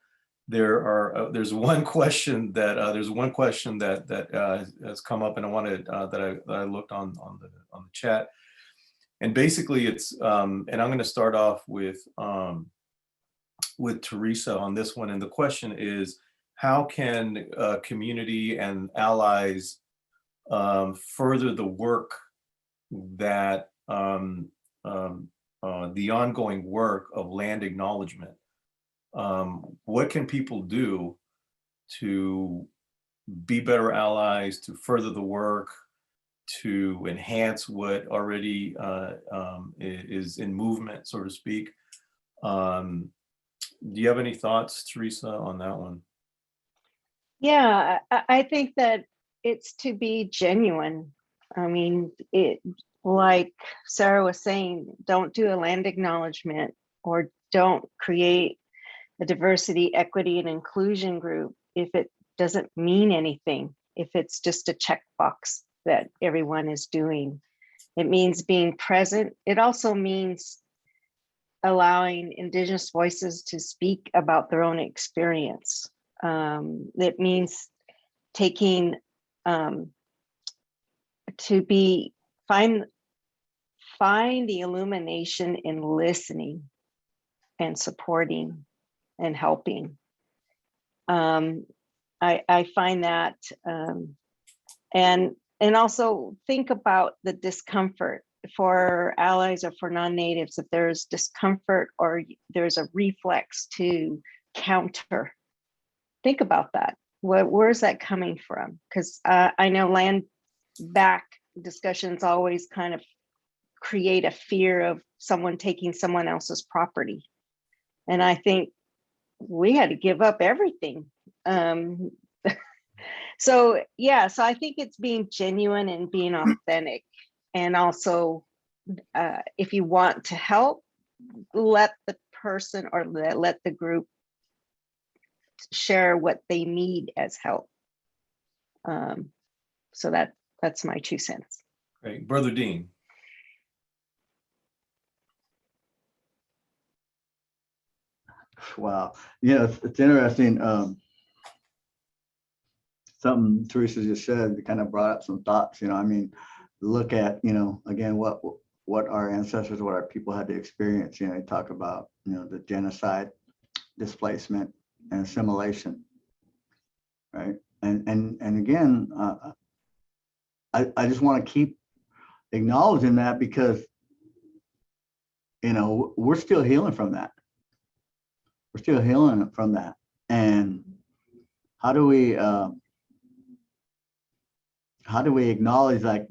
There's one question that has come up, and I wanted that I looked on the chat, and basically it's and I'm going to start off with Teresa on this one, and the question is, how can community and allies further the work that the ongoing work of land acknowledgement? What can people do to be better allies, to further the work, to enhance what already is in movement, so to speak? Do you have any thoughts, Teresa, on that one? Yeah, I think that it's to be genuine. I mean, like Sarah was saying, don't do a land acknowledgement, or don't create a diversity, equity, and inclusion group if it doesn't mean anything, if it's just a checkbox that everyone is doing. It means being present. It also means allowing Indigenous voices to speak about their own experience. It means taking find the illumination in listening and supporting and helping. I find that, and also think about the discomfort for allies or for non-natives. If there's discomfort or there's a reflex to counter, think about that. Where's that coming from? Because I know land back discussions always kind of create a fear of someone taking someone else's property. And I think we had to give up everything. So yeah, so I think it's being genuine and being authentic. And also, if you want to help, let the person or let the group share what they need as help. So that's my 2 cents. Great. Brother Dean. Wow. Yeah, it's interesting. Something Teresa just said kind of brought up some thoughts. I mean, look at, again, what our ancestors, what our people had to experience. They talk about, the genocide, displacement, and assimilation, right? And again, I just want to keep acknowledging that, because, we're still healing from that. We're still healing from that. And how do we acknowledge, like,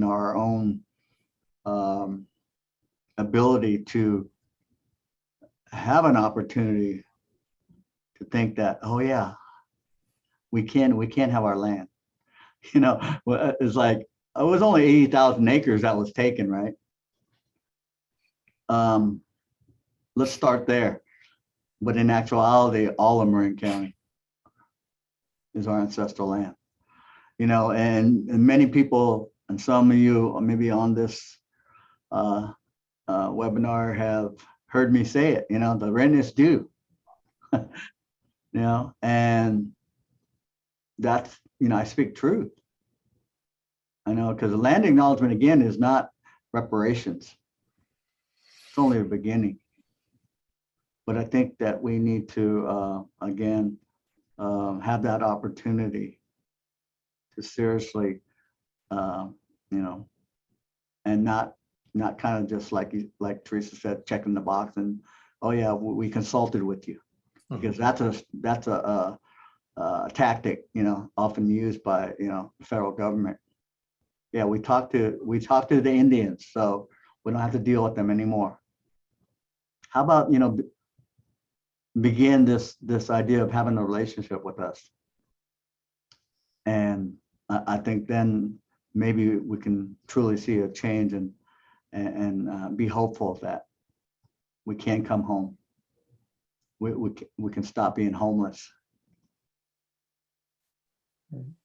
our own ability to have an opportunity to think that, oh yeah, we can have our land. It's like, it was only 80,000 acres that was taken, right? Let's start there. But in actuality, all of Marin County is our ancestral land. And many people, and some of you maybe on this webinar have heard me say it, the rent is due. And that's, I speak truth. I know, because the land acknowledgement, again, is not reparations. It's only a beginning. But I think that we need to, again, have that opportunity to seriously, and not kind of just like Teresa said, checking the box and, oh yeah, we consulted with you, because that's a tactic, often used by the federal government. Yeah, we talked to the Indians, so we don't have to deal with them anymore. How about begin this idea of having a relationship with us? And I think then maybe we can truly see a change and be hopeful that we can come home. We can stop being homeless.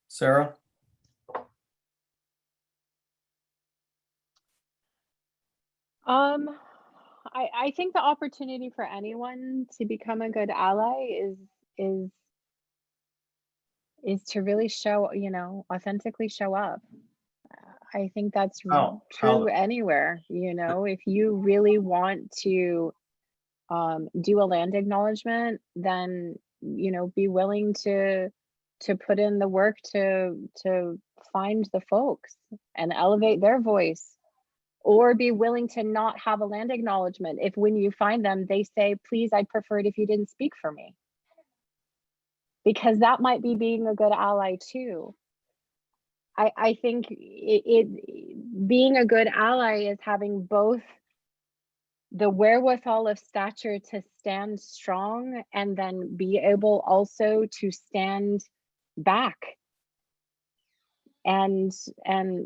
Sarah? I think the opportunity for anyone to become a good ally is to really show, authentically show up. I think that's true anywhere, if you really want to do a land acknowledgement, then, be willing to put in the work to find the folks and elevate their voice, or be willing to not have a land acknowledgement if when you find them, they say, please, I'd prefer it if you didn't speak for me. Because that might be being a good ally too. I think being a good ally is having both the wherewithal of stature to stand strong and then be able also to stand back and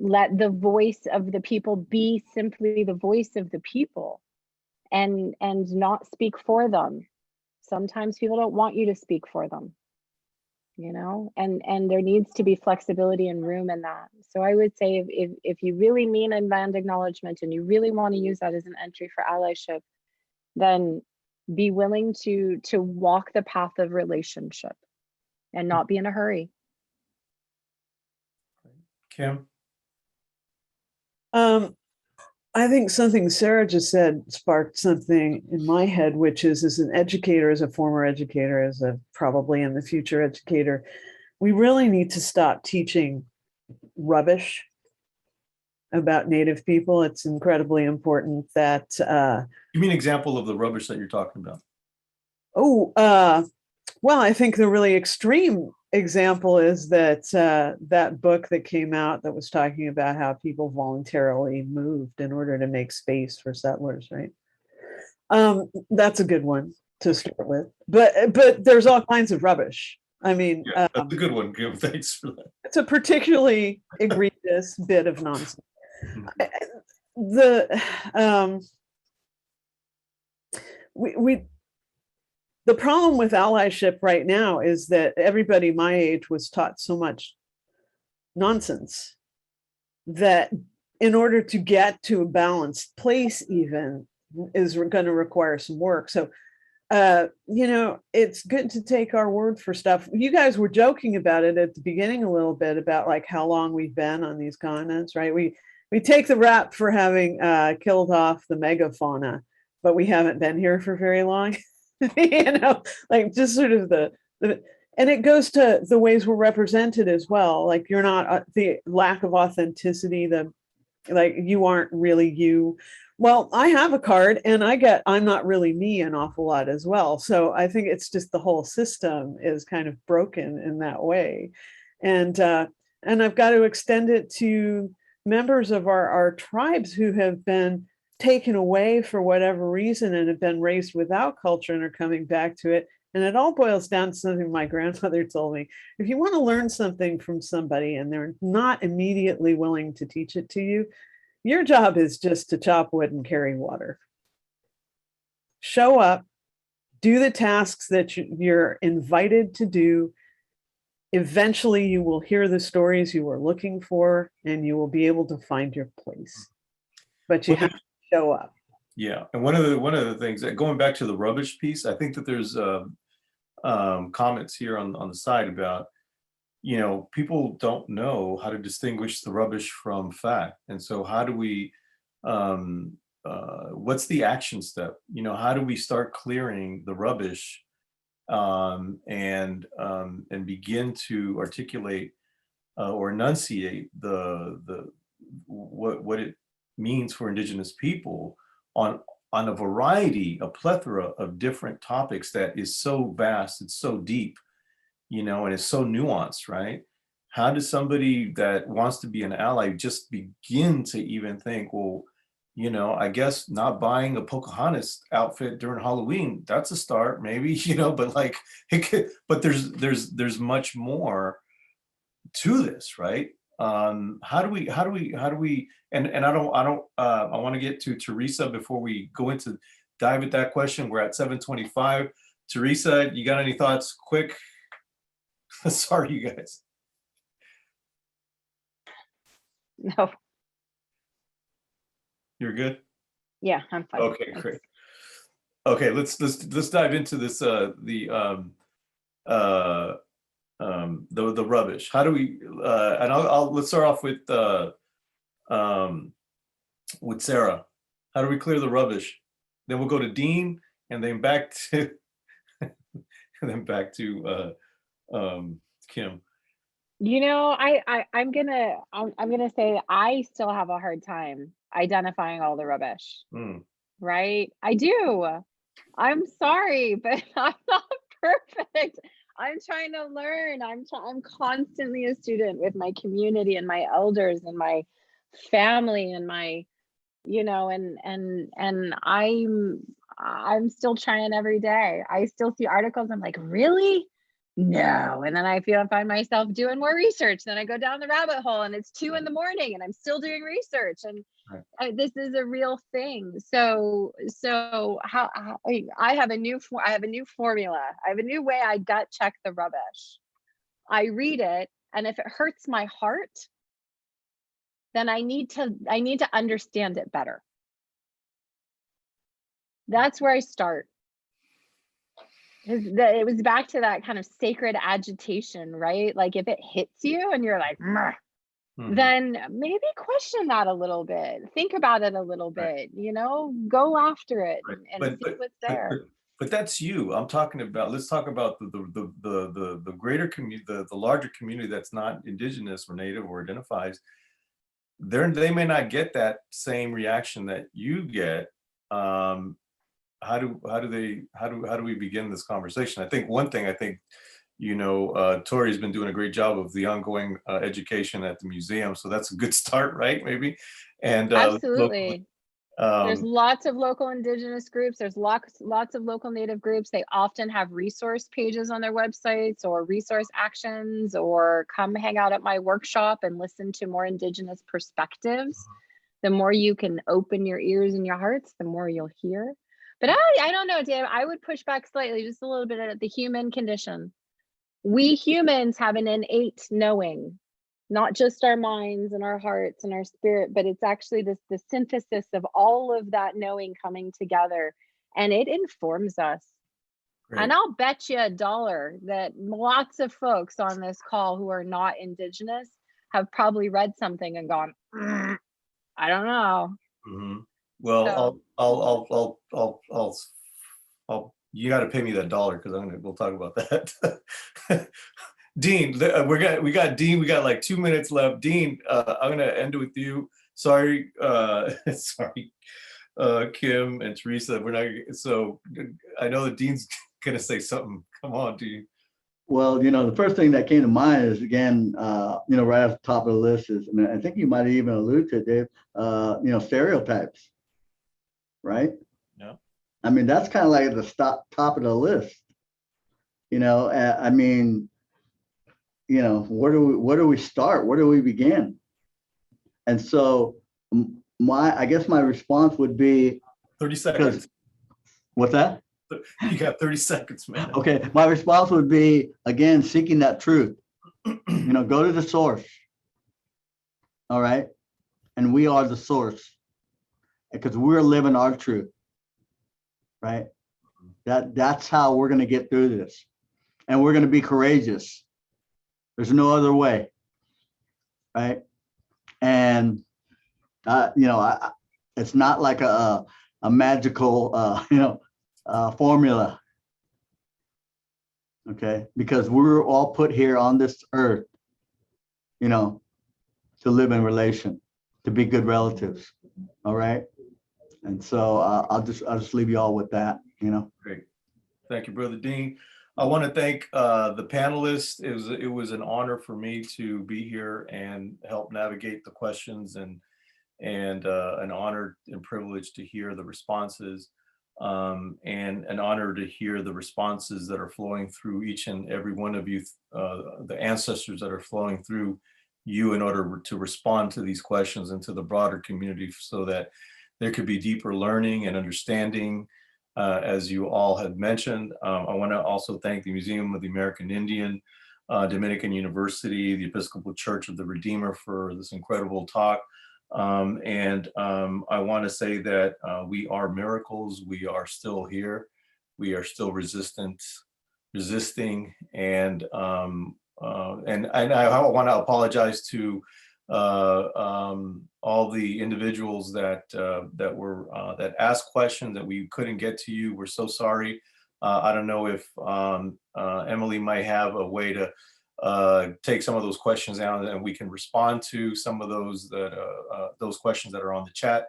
let the voice of the people be simply the voice of the people and not speak for them. Sometimes people don't want you to speak for them, and there needs to be flexibility and room in that. So I would say if you really mean a land acknowledgement and you really want to use that as an entry for allyship, then be willing to walk the path of relationship and not be in a hurry. Kim? I think something Sarah just said sparked something in my head, which is, as an educator, as a former educator, as a probably in the future educator, we really need to stop teaching rubbish about Native people. It's incredibly important that. Give me an example of the rubbish that you're talking about. Well, I think the really extreme example is that that book that came out that was talking about how people voluntarily moved in order to make space for settlers, right? That's a good one to start with, but there's all kinds of rubbish. I mean, yeah, that's a good one, Kim. Thanks for that. It's a particularly egregious bit of nonsense. The problem with allyship right now is that everybody my age was taught so much nonsense that in order to get to a balanced place even is going to require some work. So, it's good to take our word for stuff. You guys were joking about it at the beginning a little bit about like how long we've been on these continents, right? We take the rap for having killed off the megafauna, but we haven't been here for very long. Like just sort of the and it goes to the ways we're represented as well. Like you're not the lack of authenticity, like you aren't really you. Well, I have a card and I'm not really me an awful lot as well. So I think it's just the whole system is kind of broken in that way. And I've got to extend it to members of our tribes who have been taken away for whatever reason and have been raised without culture and are coming back to it. And it all boils down to something my grandmother told me. If you want to learn something from somebody and they're not immediately willing to teach it to you, your job is just to chop wood and carry water. Show up, do the tasks that you're invited to do. Eventually you will hear the stories you were looking for and you will be able to find your place. But you have to show up. Yeah, and one of the things that going back to the rubbish piece, I think that there's comments here on the side about, people don't know how to distinguish the rubbish from fact, and so how do we? What's the action step? How do we start clearing the rubbish, and begin to articulate or enunciate the what it means for Indigenous people on a plethora of different topics that is so vast, it's so deep, and it's so nuanced, right? How does somebody that wants to be an ally just begin to even think, well, I guess not buying a Pocahontas outfit during Halloween, that's a start, maybe, but like, but there's much more to this, right? How do we, and I want to get to Teresa before we go into dive at that question. We're at 7:25. Teresa, you got any thoughts? Quick. Sorry, you guys. No, You're good? yeah, I'm fine. Okay, Thanks. great. Okay, let's dive into this, the rubbish. How do we, and let's start off with Sarah. How do we clear the rubbish? Then we'll go to Dean, and then back to and then back to Kim. You know, I'm gonna say I still have a hard time identifying all the rubbish, right? I do. I'm sorry, but I'm not perfect. I'm trying to learn. I'm constantly a student with my community and my elders and my family and my, you know, and I'm still trying every day. I still see articles. I'm like, really? No. And then I find myself doing more research. Then I go down the rabbit hole and it's 2 in the morning and I'm still doing research. And this is a real thing. So how I have a new formula. I have a new way I gut check the rubbish. I read it, and if it hurts my heart, then I need to understand it better. That's where I start. It was back to that kind of sacred agitation, right? Like if it hits you and you're like, then maybe question that a little bit. Think about it a little bit, you know, go after it and see what's there. But that's you. I'm talking about, let's talk about the greater community, the larger community that's not Indigenous or Native or identifies. They may not get that same reaction that you get. How do we begin this conversation? I think one thing, you know, Tori's been doing a great job of the ongoing education at the museum, so that's a good start, right? Maybe. And absolutely. There's lots of local Indigenous groups. There's lots of local Native groups. They often have resource pages on their websites or resource actions, or come hang out at my workshop and listen to more Indigenous perspectives. The more you can open your ears and your hearts, the more you'll hear. But I don't know, Dave, I would push back slightly, just a little bit at the human condition. We humans have an innate knowing, not just our minds and our hearts and our spirit, but it's actually the synthesis of all of that knowing coming together, and it informs us. Great. And I'll bet you $1 that lots of folks on this call who are not Indigenous have probably read something and gone, I don't know. Well, so, I'll you got to pay me that $1 because we'll talk about that. Dean, we got Dean. We got like 2 minutes left. Dean, I'm gonna end with you. Sorry, sorry, Kim and Teresa. We're not. So I know that Dean's gonna say something. Come on, Dean. Well, you know, the first thing that came to mind is, again, you know, right at the top of the list is, and I think you might even allude to it, Dave, you know, stereotypes, right? Yeah. I mean, that's kind of like the top of the list. You know, I mean, you know, where do we start? Where do we begin? And so I guess my response would be 30 seconds. What's that? You got 30 seconds, man. Okay, my response would be, again, seeking that truth. You know, go to the source. All right, and we are the source because we're living our truth. Right. That's how we're going to get through this, and we're going to be courageous. There's no other way. Right. And you know, it's not like a magical you know, formula. Okay, because we're all put here on this earth, you know, to live in relation, to be good relatives. All right. And so I'll just leave you all with that, you know. Great. Thank you, Brother Dean. I want to thank the panelists. It was an honor for me to be here and help navigate the questions, and an honor and privilege to hear the responses. and an honor to hear the responses that are flowing through each and every one of you, the ancestors that are flowing through you in order to respond to these questions and to the broader community so that there could be deeper learning and understanding, as you all have mentioned. I want to also thank the Museum of the American Indian, Dominican University, the Episcopal Church of the Redeemer for this incredible talk. I want to say that we are miracles. We are still here. We are still resisting, and I want to apologize to all the individuals that asked questions that we couldn't get to you. We're so sorry. I don't know if Emily might have a way to take some of those questions down, and we can respond to some of those questions that are on the chat.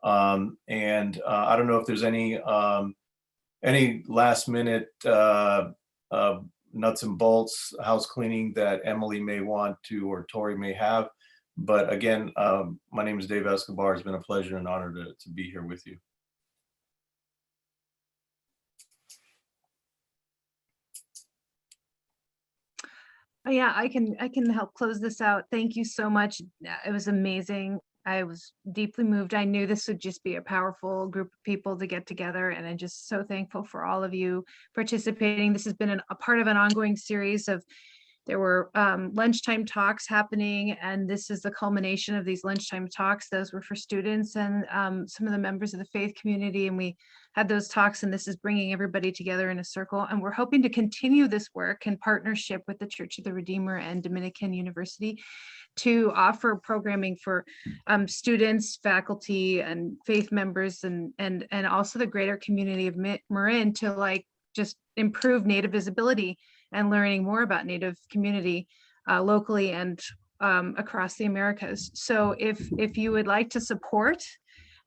I don't know if there's any last minute nuts and bolts house cleaning that Emily may want to, or Tori may have. But again, my name is Dave Escobar. It's been a pleasure and honor to be here with you. Yeah, I can help close this out. Thank you so much. It was amazing. I was deeply moved. I knew this would just be a powerful group of people to get together, and I'm just so thankful for all of you participating. This has been a part of an ongoing series of, there were lunchtime talks happening, and this is the culmination of these lunchtime talks. Those were for students and some of the members of the faith community, and we had those talks, and this is bringing everybody together in a circle. And we're hoping to continue this work in partnership with the Church of the Redeemer and Dominican University to offer programming for students, faculty, and faith members, and also the greater community of Marin to just improve Native visibility and learning more about Native community locally and across the Americas. So if you would like to support,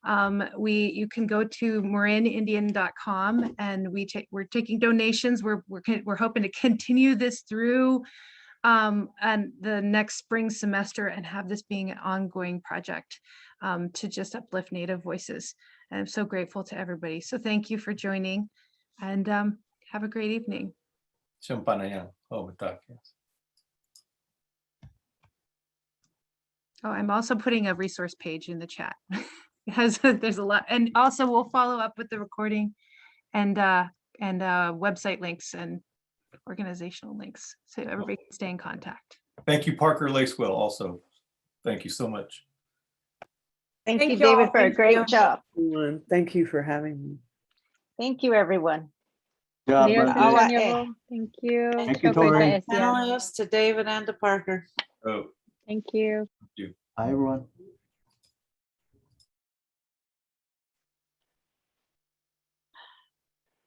you can go to marinindian.com, and we're taking donations. We're hoping to continue this through and the next spring semester, and have this being an ongoing project to just uplift Native voices. And I'm so grateful to everybody. So thank you for joining, and have a great evening. Oh, I'm also putting a resource page in the chat. There's a lot, and also we'll follow up with the recording and website links and organizational links, so everybody can stay in contact. Thank you, Parker Lacewell, also. Thank you so much. Thank you, you David, all. for a Thank great you. job. Thank you for having me. Thank you, everyone. Yeah, Adios, but- ingeniero. Thank you. Thank you, Chocolate Tori. Asia. Panelists, to David and to Parker. Oh, Thank you. Hi, everyone.